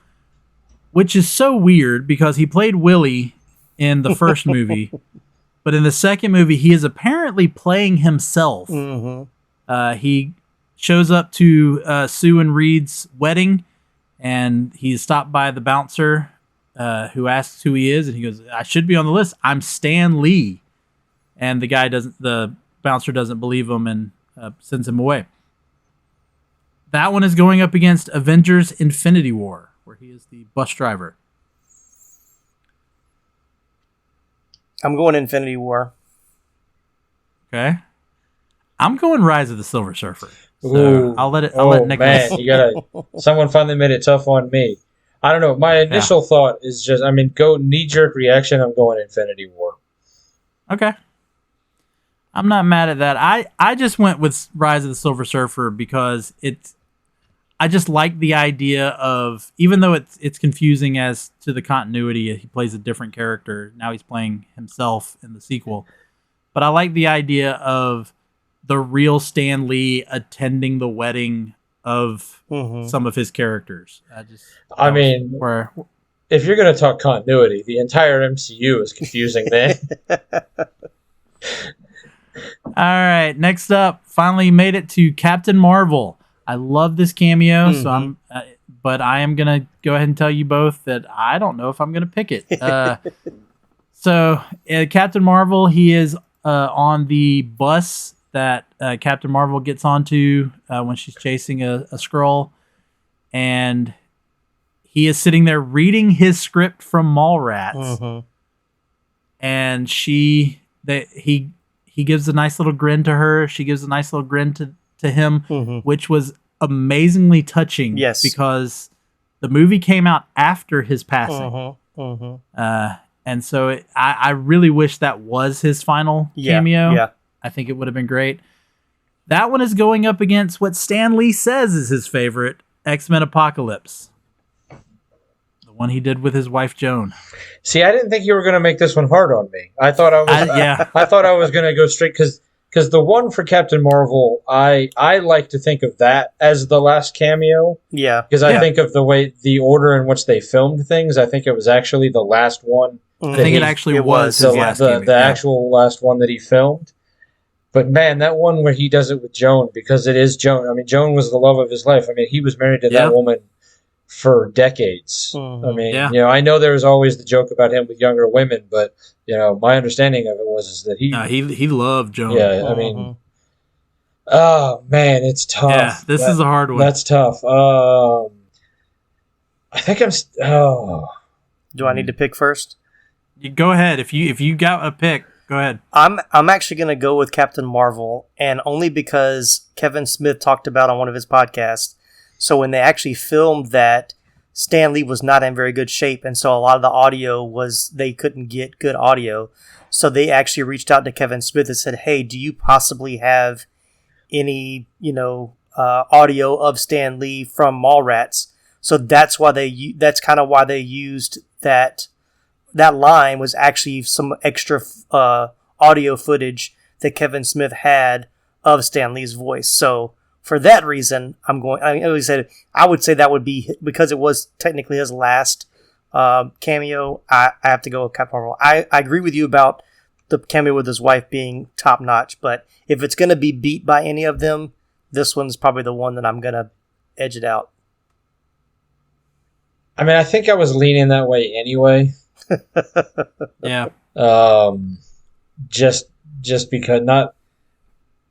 which is so weird because he played Willie in the first movie, but in the second movie, he is apparently playing himself. Mm-hmm. He shows up to Sue and Reed's wedding, and he's stopped by the bouncer who asks who he is, and he goes, "I should be on the list. I'm Stan Lee." And the bouncer doesn't believe him and sends him away. That one is going up against Avengers Infinity War, where he is the bus driver. I'm going Infinity War. Okay. I'm going Rise of the Silver Surfer. So I'll let Nicholas. Man, someone finally made it tough on me. I don't know. My initial thought is just, go knee-jerk reaction. I'm going Infinity War. Okay. I'm not mad at that. I just went with Rise of the Silver Surfer because I just like the idea of, even though it's confusing as to the continuity, he plays a different character. Now he's playing himself in the sequel. But I like the idea of the real Stan Lee attending the wedding of some of his characters. If you're going to talk continuity, the entire MCU is confusing then. All right, next up, finally made it to Captain Marvel. I love this cameo, but I am gonna go ahead and tell you both that I don't know if I'm gonna pick it. So Captain Marvel, he is on the bus that Captain Marvel gets onto when she's chasing a Skrull, and he is sitting there reading his script from Mallrats, and he gives a nice little grin to her. She gives a nice little grin to him, which was amazingly touching. Yes, because the movie came out after his passing. And so I really wish that was his final cameo. Yeah. I think it would have been great. That one is going up against what Stan Lee says is his favorite, X-Men Apocalypse. The one he did with his wife, Joan. See, I didn't think you were going to make this one hard on me. I thought I thought I was going to go straight because the one for Captain Marvel, I like to think of that as the last cameo. Yeah. Because I think of the order in which they filmed things. I think it was actually the last one. I think it actually was his last cameo. The actual last one that he filmed. But man, that one where he does it with Joan, because it is Joan. I mean, Joan was the love of his life. I mean, he was married to that woman for decades. I mean, I know there was always the joke about him with younger women, but my understanding of it was that he loved Joan. Yeah, I mean, oh man, it's tough. Yeah, this is a hard one. That's tough. I think Do I need to pick first? You go ahead. If you got a pick, go ahead. I'm actually going to go with Captain Marvel, and only because Kevin Smith talked about on one of his podcasts. So when they actually filmed that, Stan Lee was not in very good shape, and so a lot of the audio they couldn't get good audio. So they actually reached out to Kevin Smith and said, "Hey, do you possibly have any audio of Stan Lee from Mallrats?" So that's kind of why they used that. That line was actually some extra audio footage that Kevin Smith had of Stan Lee's voice. So for that reason, I would say that would be, because it was technically his last cameo. I have to go with Captain Marvel. I agree with you about the cameo with his wife being top notch, but if it's going to be beat by any of them, this one's probably the one that I'm going to edge it out. I mean, I think I was leaning that way anyway. Yeah. Just because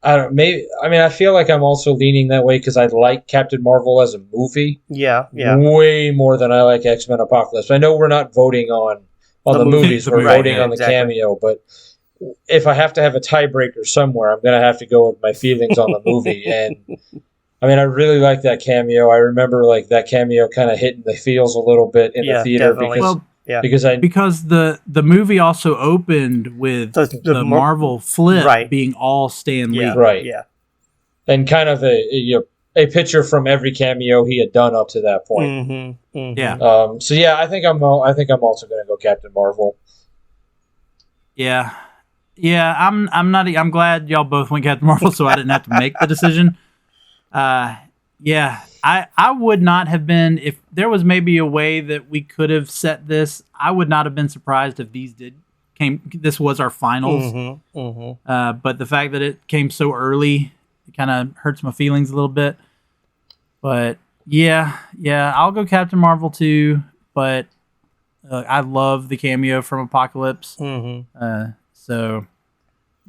I feel like I'm also leaning that way because I like Captain Marvel as a movie. Yeah. Way more than I like X-Men Apocalypse. I know we're not voting on the movies, we're voting on the cameo, but if I have to have a tiebreaker somewhere, I'm going to have to go with my feelings on the movie. And I mean, I really like that cameo. I remember that cameo kind of hitting the feels a little bit in the theater because the movie also opened with the Marvel flip being all Stan Lee. Right. Yeah. And kind of a picture from every cameo he had done up to that point. Yeah. So yeah, I think I'm also going to go Captain Marvel. Yeah. Yeah, I'm glad y'all both went Captain Marvel so I didn't have to make the decision. Yeah, I would not have been, if there was maybe a way that we could have set this, I would not have been surprised if this was our finals. But the fact that it came so early, it kind of hurts my feelings a little bit. But yeah, I'll go Captain Marvel too, but I love the cameo from Apocalypse. So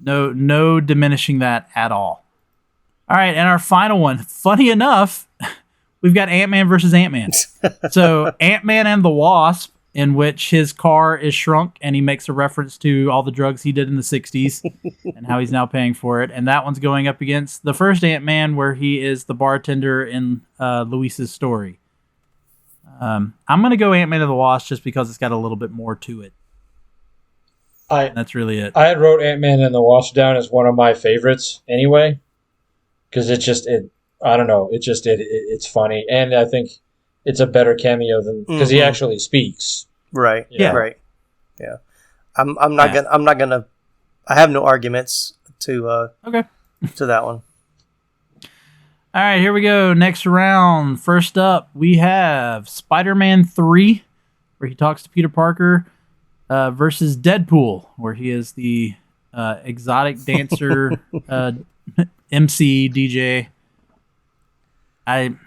no diminishing that at all. All right, and our final one. Funny enough, we've got Ant-Man versus Ant-Man. So Ant-Man and the Wasp, in which his car is shrunk, and he makes a reference to all the drugs he did in the 60s and how he's now paying for it. And that one's going up against the first Ant-Man, where he is the bartender in Luis's story. I'm going to go Ant-Man and the Wasp just because it's got a little bit more to it. That's really it. I had wrote Ant-Man and the Wasp down as one of my favorites anyway, because I don't know, it's funny, and I think it's a better cameo than because he actually speaks. Right. Yeah. Right. Yeah. I'm not gonna. I have no arguments to that one. All right, here we go. Next round. First up, we have Spider-Man 3, where he talks to Peter Parker. Versus Deadpool, where he is the exotic dancer, MC, DJ. I'm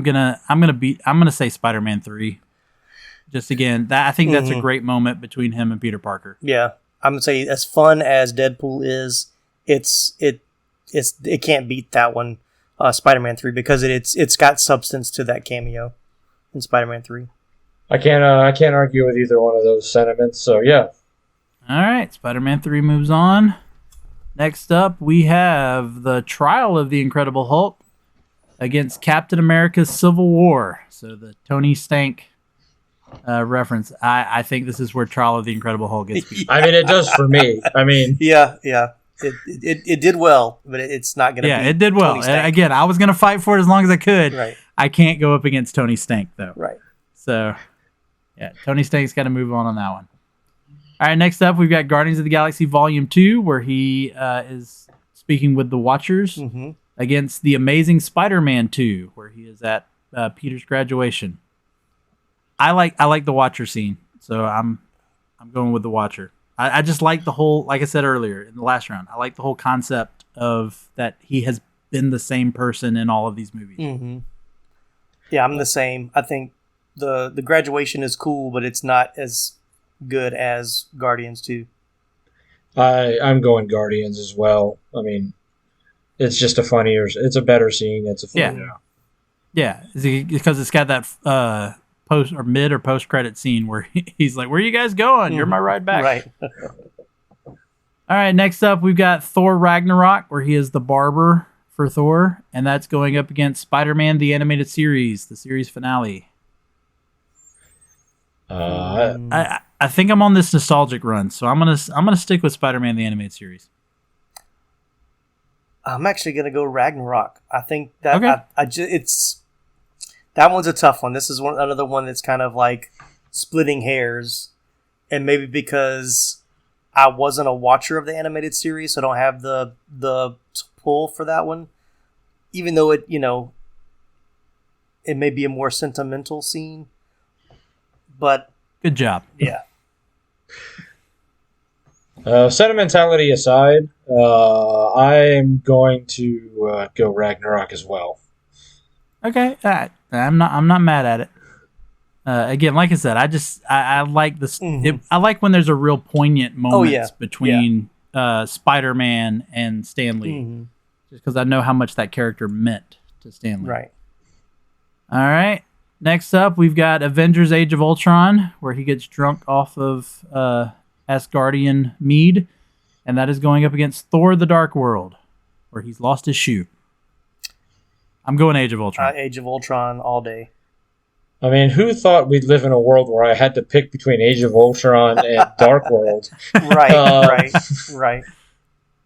gonna say Spider-Man 3. Just again, I think that's a great moment between him and Peter Parker. Yeah, I'm gonna say as fun as Deadpool is, it's it can't beat that one, Spider-Man 3, because it's got substance to that cameo in Spider-Man 3. I can't argue with either one of those sentiments. So yeah. All right, Spider-Man 3 moves on. Next up, we have the Trial of the Incredible Hulk against Captain America's Civil War. So the Tony Stank reference. I think this is where Trial of the Incredible Hulk gets beat. I mean, it does for me. I mean, yeah. It did well, but it's not going to. Yeah, beat it did well. Tony Stank. Again, I was going to fight for it as long as I could. Right. I can't go up against Tony Stank though. Right. So, yeah, Tony Stank's got to move on that one. All right, next up, we've got Guardians of the Galaxy Volume 2, where he is speaking with the Watchers against The Amazing Spider-Man 2, where he is at Peter's graduation. I like the Watcher scene, so I'm going with the Watcher. I just like the whole, like I said earlier in the last round, I like the whole concept of that he has been the same person in all of these movies. Mm-hmm. Yeah, I'm the same. I think the graduation is cool, but it's not as good as Guardians 2. I'm going Guardians as well. I mean, it's just it's a better scene. It's a funnier. Yeah, because it's got that post or mid or post credit scene where he's like, "Where are you guys going? You're my ride back." Right. All right, next up we've got Thor Ragnarok, where he is the barber for Thor, and that's going up against Spider-Man the Animated Series, the series finale. I think I'm on this nostalgic run, so I'm gonna stick with Spider-Man the Animated Series. I'm actually gonna go Ragnarok. I think that Okay. it's that one's a tough one. This is another one that's kind of like splitting hairs, and maybe because I wasn't a watcher of the animated series, so I don't have the pull for that one. Even though it may be a more sentimental scene, but good job. Yeah. Sentimentality aside, I'm going to go Ragnarok as well. Okay, I'm not mad at it. Again, like I said, I like this. I like when there's a real poignant moments between Spider-Man and Stan Lee, just because I know how much that character meant to Stan Lee. Right. All right. Next up, we've got Avengers: Age of Ultron, where he gets drunk off of Asgardian mead, and that is going up against Thor: The Dark World, where he's lost his shoe. I'm going Age of Ultron. Age of Ultron all day. I mean, who thought we'd live in a world where I had to pick between Age of Ultron and Dark World? Right.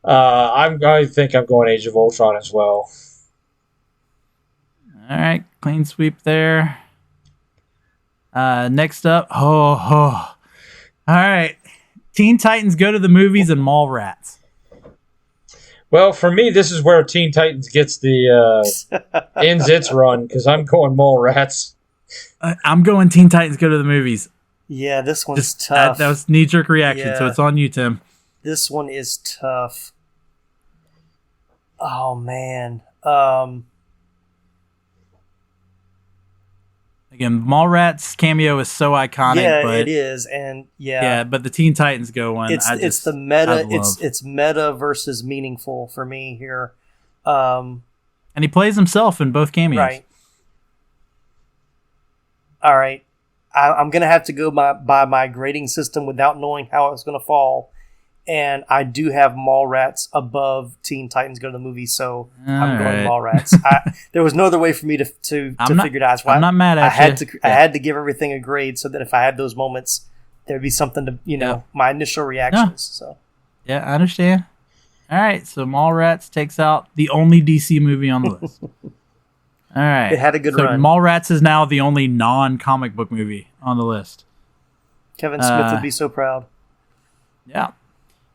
I think I'm going Age of Ultron as well. All right, clean sweep there. Next up, all right, Teen Titans Go to the Movies and Mallrats. Well, for me, this is where Teen Titans gets the ends its run, because I'm going Mallrats. I'm going Teen Titans Go to the Movies. Yeah, this one's tough. That was knee-jerk reaction, so it's on you, Tim. This one is tough. Oh, man. Again, Mallrats cameo is so iconic. Yeah, but it is, and yeah, but the Teen Titans Go one. It's the meta. It's meta versus meaningful for me here. And he plays himself in both cameos. Right. All right, I'm gonna have to go by my grading system without knowing how it's gonna fall, and I do have Mallrats above Teen Titans Go to the Movies, so I'm going Mallrats. There was no other way for me to figure it out. I'm not mad at you. I had to give everything a grade so that if I had those moments, there'd be something to my initial reactions. So yeah, I understand. All right, so Mallrats takes out the only DC movie on the list. All right, it had a good run. Mallrats is now the only non-comic book movie on the list. Kevin Smith would be so proud. Yeah.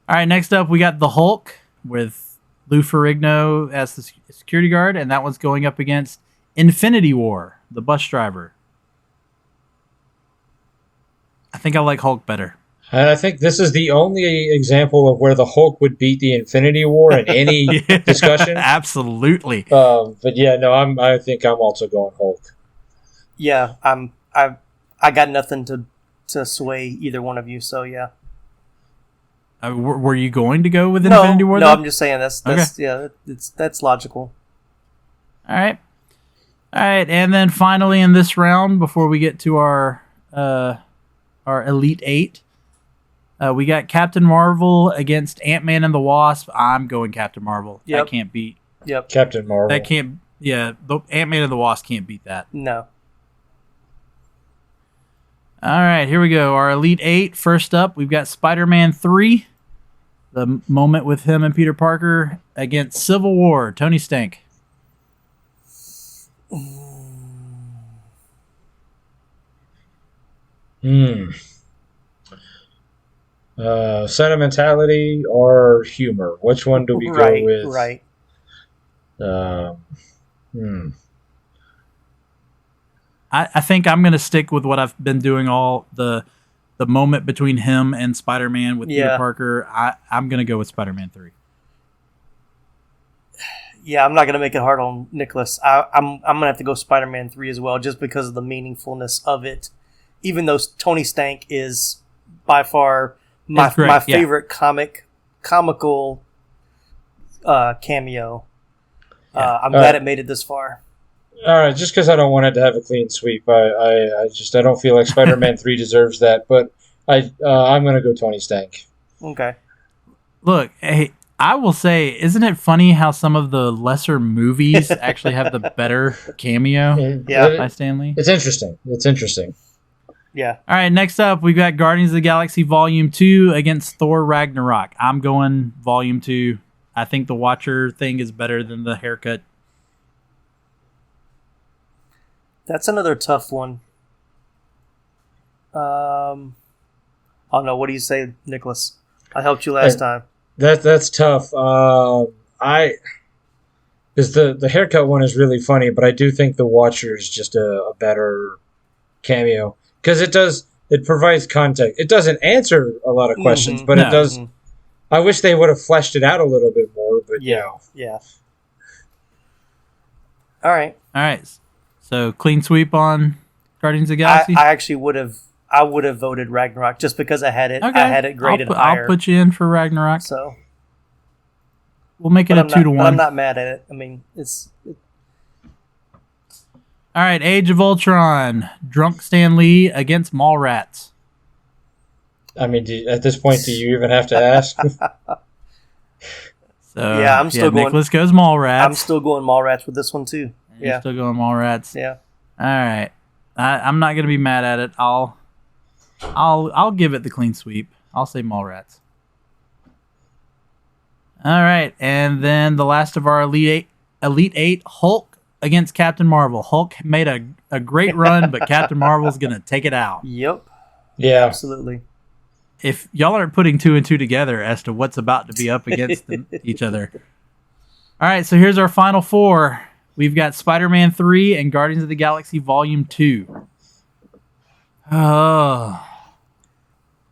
All right, next up, we got The Hulk with Lou Ferrigno as the security guard, and that one's going up against Infinity War, the bus driver. I think I like Hulk better. And I think this is the only example of where the Hulk would beat the Infinity War in any discussion. Absolutely. But yeah, no, I think I'm also going Hulk. Yeah, I got nothing to sway either one of you, so yeah. Were you going to go with No, Infinity War? no, though? I'm just saying that's logical. All right. And then finally in this round, before we get to our Elite Eight, we got Captain Marvel against Ant-Man and the Wasp. I'm going Captain Marvel. Yep. That can't beat. Yep. Captain Marvel. That can't. Yeah, the Ant-Man and the Wasp can't beat that. No. All right, here we go. Our Elite Eight. First up, we've got Spider-Man 3. The moment with him and Peter Parker against Civil War, Tony Stank. Sentimentality or humor? Which one do we go with? Right. I think I'm going to stick with what I've been doing all the moment between him and Spider-Man with Peter Parker. I'm going to go with Spider-Man 3. Yeah, I'm not going to make it hard on Nicholas. I'm going to have to go Spider-Man 3 as well, just because of the meaningfulness of it. Even though Tony Stank is by far my favorite comical cameo. I'm glad it made it this far. All right, just because I don't want it to have a clean sweep, I don't feel like Spider-Man 3 deserves that. But I'm going to go Tony Stank. Okay. Look, hey, I will say, isn't it funny how some of the lesser movies actually have the better cameo by Stan Lee? It's interesting. Yeah. All right, next up, we've got Guardians of the Galaxy Volume 2 against Thor Ragnarok. I'm going Volume 2. I think the Watcher thing is better than the haircut. That's another tough one. I don't know. What do you say, Nicholas? I helped you last time. That's tough. Because the haircut one is really funny, but I do think the Watcher is just a better cameo because it provides context. It doesn't answer a lot of questions, but it does. I wish they would have fleshed it out a little bit more, but yeah. All right. So clean sweep on Guardians of the Galaxy. I actually would have voted Ragnarok just because I had it. Okay. I had it graded higher. I'll put you in for Ragnarok. So we'll make it a 2-1. But I'm not mad at it. I mean, All right, Age of Ultron, Drunk Stan Lee against Mallrats. I mean, at this point, do you even have to ask? I'm still going. Nicholas goes Mallrats. I'm still going Mallrats with this one too. You're still going Mallrats. Yeah. All right. I'm not gonna be mad at it. I'll give it the clean sweep. I'll say Mallrats. All right, and then the last of our Elite Eight, Hulk against Captain Marvel. Hulk made a great run, but Captain Marvel's gonna take it out. Yep. Yeah. Absolutely. If y'all aren't putting 2 and 2 together as to what's about to be up against each other. All right, so here's our final 4. We've got Spider-Man 3 and Guardians of the Galaxy Volume 2. Oh.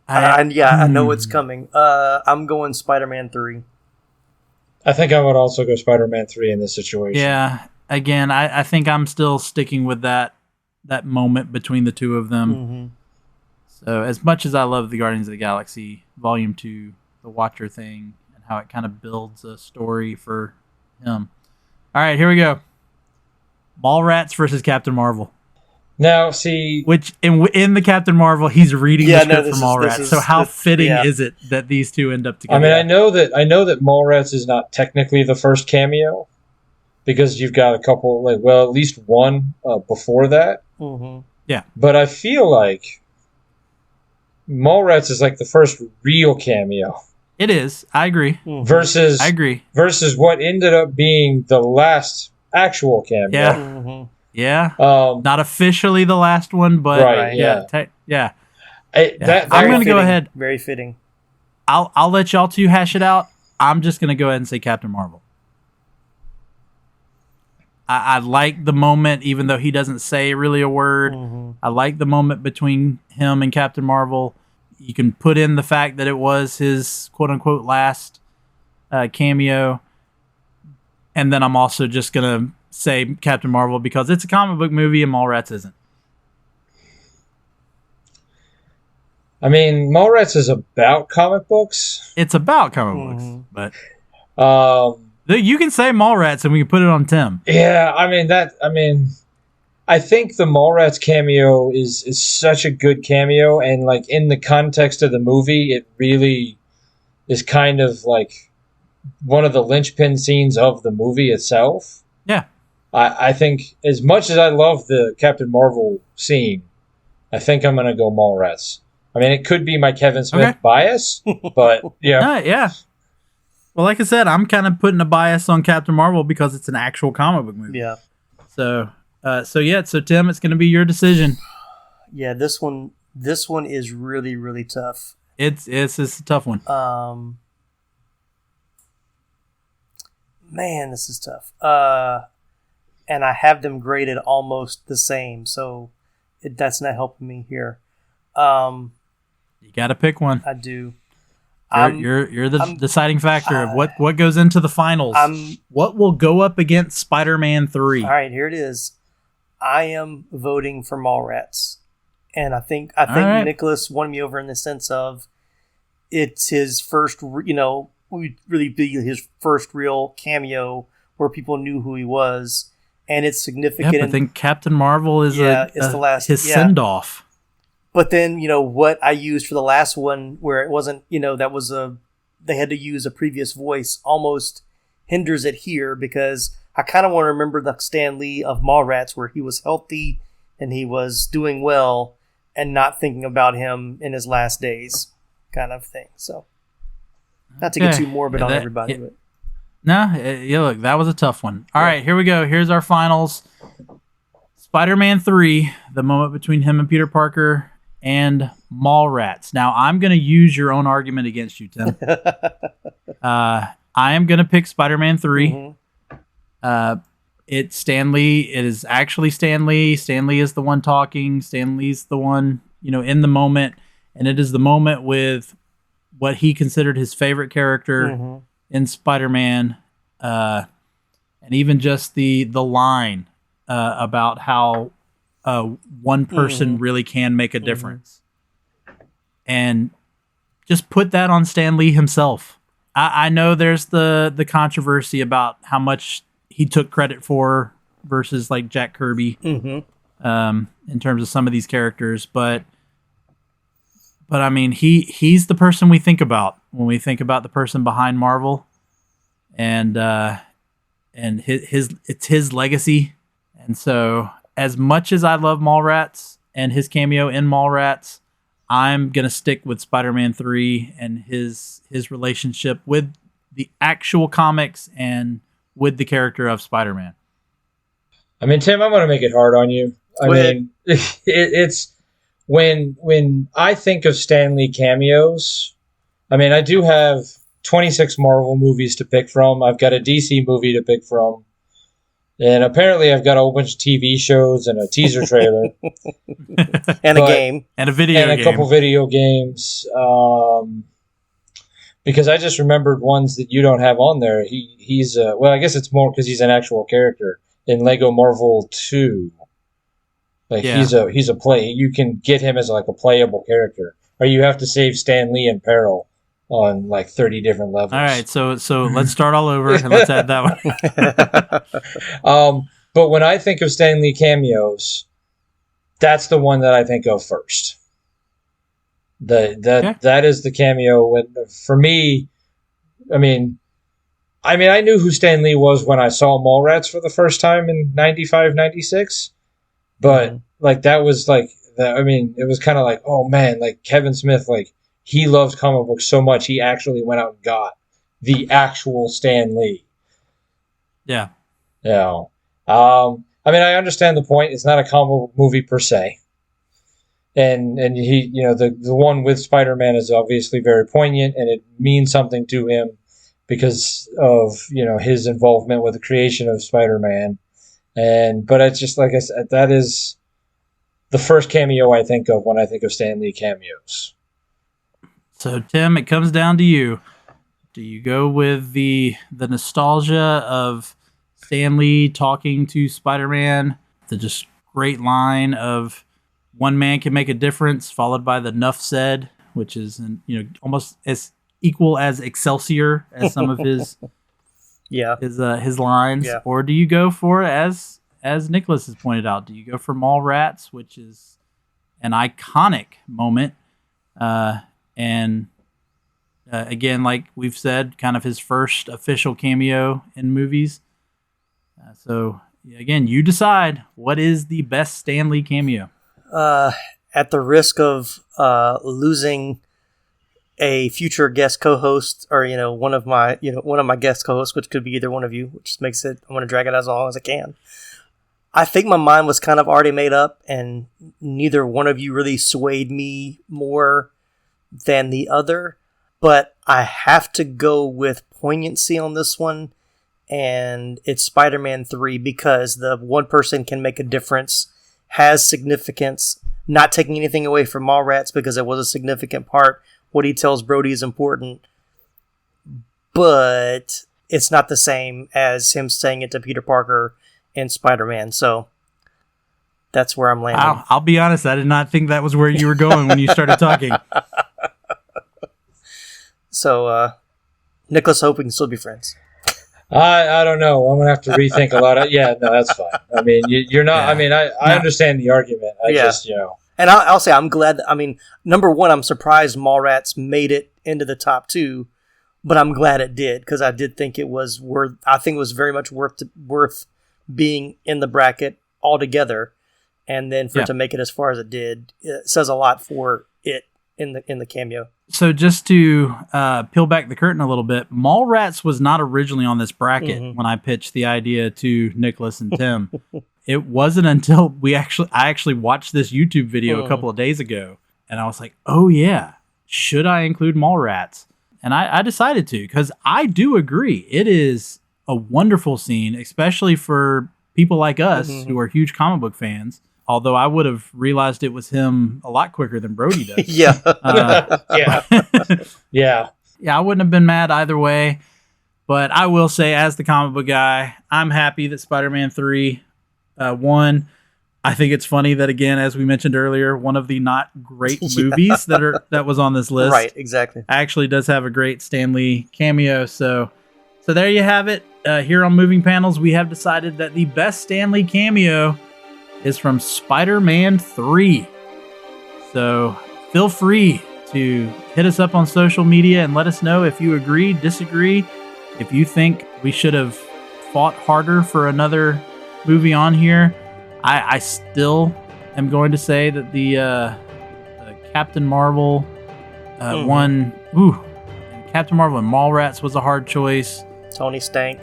I know what's coming. I'm going Spider-Man 3. I think I would also go Spider-Man 3 in this situation. Yeah. Again, I think I'm still sticking with that moment between the two of them. Mm-hmm. So as much as I love the Guardians of the Galaxy Volume 2, the Watcher thing, and how it kind of builds a story for him. All right, here we go. Mallrats versus Captain Marvel. Now, see... Which, in the Captain Marvel, he's reading the script from Mallrats. So how fitting is it that these two end up together? I mean, I know that Mallrats is not technically the first cameo, because you've got a couple, at least one before that. Mm-hmm. Yeah. But I feel like Mallrats is like the first real cameo. It is. I agree. Mm-hmm. Versus what ended up being the last actual cameo. Yeah. Mm-hmm. Yeah. Not officially the last one, but right, yeah. I'm going to go ahead. Very fitting. I'll let y'all two hash it out. I'm just going to go ahead and say Captain Marvel. I like the moment, even though he doesn't say really a word. Mm-hmm. I like the moment between him and Captain Marvel. You can put in the fact that it was his quote-unquote last cameo. And then I'm also just going to say Captain Marvel because it's a comic book movie and Mallrats isn't. I mean, Mallrats is about comic books. It's about comic books, but Um, you can say Mallrats and we can put it on Tim. yeah, I think the Mallrats cameo is such a good cameo, and like in the context of the movie, it really is kind of like one of the linchpin scenes of the movie itself. Yeah. I think as much as I love the Captain Marvel scene, I think I'm going to go Mallrats. I mean, it could be my Kevin Smith bias, but yeah. Yeah. Well, like I said, I'm kind of putting a bias on Captain Marvel because it's an actual comic book movie. Yeah. So Tim, it's going to be your decision. Yeah, this one is really, really tough. It's a tough one. Man, this is tough. And I have them graded almost the same, so that's not helping me here. You got to pick one. I do. You're the deciding factor of what goes into the finals. What will go up against Spider-Man 3? All right, here it is. I am voting for Mallrats, and I think right. Nicholas won me over in the sense of it's his first, would really be his first real cameo where people knew who he was, and it's significant. Yeah, I think Captain Marvel is it's the last his send-off. But then, what I used for the last one, where it wasn't, they had to use a previous voice, almost hinders it here, because I kind of want to remember the Stan Lee of Mallrats, where he was healthy and he was doing well, and not thinking about him in his last days, kind of thing. So, not to get too morbid on everybody, but look, that was a tough one. All right, here we go. Here's our finals. Spider-Man 3, the moment between him and Peter Parker, and Mallrats. Now, I'm going to use your own argument against you, Tim. I am going to pick Spider-Man 3. It's Stan Lee. It is actually Stan Lee. Stan Lee is the one talking. Stan Lee's the one, in the moment. And it is the moment with what he considered his favorite character in Spider-Man. And even just the line about how one person really can make a difference. And just put that on Stan Lee himself. I know there's the controversy about how much he took credit for versus like Jack Kirby in terms of some of these characters, but I mean he's the person we think about when we think about the person behind Marvel, and it's his legacy. And so as much as I love Mallrats and his cameo in Mallrats, I'm going to stick with Spider-Man 3 and his relationship with the actual comics and with the character of Spider-Man. I mean, Tim, I'm going to make it hard on you. It's when I think of Stan Lee cameos, I mean, I do have 26 Marvel movies to pick from. I've got a DC movie to pick from. And apparently I've got a whole bunch of TV shows and a teaser trailer. And a game. And a video game. And a couple video games. Because I just remembered ones that you don't have on there. He's I guess it's more because he's an actual character in Lego Marvel 2. He's a play. You can get him as like a playable character. Or you have to save Stan Lee in peril on like 30 different levels. All right, so let's start all over and let's add that one. But when I think of Stan Lee cameos, that's the one that I think of first. That is the cameo for me. I mean, I knew who Stan Lee was when I saw Mallrats for the first time in 95, 96. But like that was like that. I mean, it was kind of like, oh man, like Kevin Smith, like he loves comic books so much he actually went out and got the actual Stan Lee. Yeah. Yeah. I mean, I understand the point. It's not a comic book movie per se. And he, the one with Spider-Man is obviously very poignant, and it means something to him because of, his involvement with the creation of Spider-Man. But it's just, like I said, that is the first cameo I think of when I think of Stan Lee cameos. So, Tim, it comes down to you. Do you go with the nostalgia of Stan Lee talking to Spider-Man, the just great line of One Man Can Make a Difference, followed by the Nuff Said, which is almost as equal as Excelsior as some of his his lines. Yeah. Or do you go for, as Nicholas has pointed out, do you go for Mallrats, which is an iconic moment, and again, like we've said, kind of his first official cameo in movies. So again, you decide, what is the best Stan Lee cameo? At the risk of losing a future guest co-host, or one of my guest co-hosts, which could be either one of you, which makes it, I want to drag it as long as I can. I think my mind was kind of already made up, and neither one of you really swayed me more than the other. But I have to go with poignancy on this one, and it's Spider-Man 3, because the one person can make a difference, has significance, not taking anything away from Mallrats because it was a significant part. What he tells Brody is important, but it's not the same as him saying it to Peter Parker in Spider-Man. So that's where I'm landing. I'll be honest, I did not think that was where you were going when you started talking. So, Nicholas, hope we can still be friends. I don't know. I'm gonna have to rethink a lot of. Yeah, no, that's fine. I mean, you're not. Yeah. I mean, I understand the argument. I just, And I'll say I'm glad. Number one, I'm surprised Mallrats made it into the top 2, but I'm glad it did, because I did think it was worth. I think it was very much worth being in the bracket altogether, and then for it to make it as far as it did, it says a lot for it in the cameo. So just to peel back the curtain a little bit, Mallrats was not originally on this bracket when I pitched the idea to Nicholas and Tim. It wasn't until I actually watched this YouTube video a couple of days ago, and I was like, oh yeah, should I include Mallrats? And I decided to, because I do agree. It is a wonderful scene, especially for people like us who are huge comic book fans. Although I would have realized it was him a lot quicker than Brody does. Yeah. Yeah, I wouldn't have been mad either way. But I will say, as the comic book guy, I'm happy that Spider-Man 3 won. I think it's funny that, again, as we mentioned earlier, one of the not great movies that was on this list. Right, exactly. Actually does have a great Stan Lee cameo. So there you have it. Here on Moving Panels, we have decided that the best Stan Lee cameo is from Spider-Man 3. So feel free to hit us up on social media and let us know if you agree, disagree, if you think we should have fought harder for another movie on here. I still am going to say that the Captain Marvel one. Captain Marvel and Mallrats was a hard choice. Tony stank.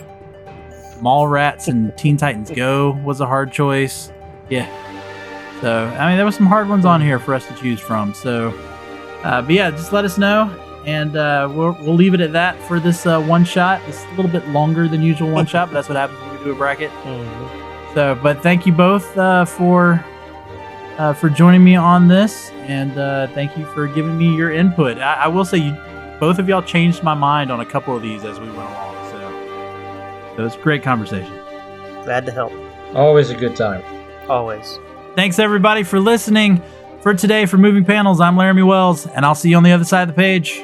Mallrats and Teen Titans Go was a hard choice. Yeah. So, there were some hard ones on here for us to choose from. So, but yeah, just let us know. And we'll leave it at that for this one shot. It's a little bit longer than usual one shot, but that's what happens when we do a bracket. So, but thank you both for joining me on this. And thank you for giving me your input. I will say, both of y'all changed my mind on a couple of these as we went along. So it's a great conversation. Glad to help. Always a good time. Always. Thanks, everybody, for listening. For today, for Moving Panels, I'm Laramy Wells, and I'll see you on the other side of the page.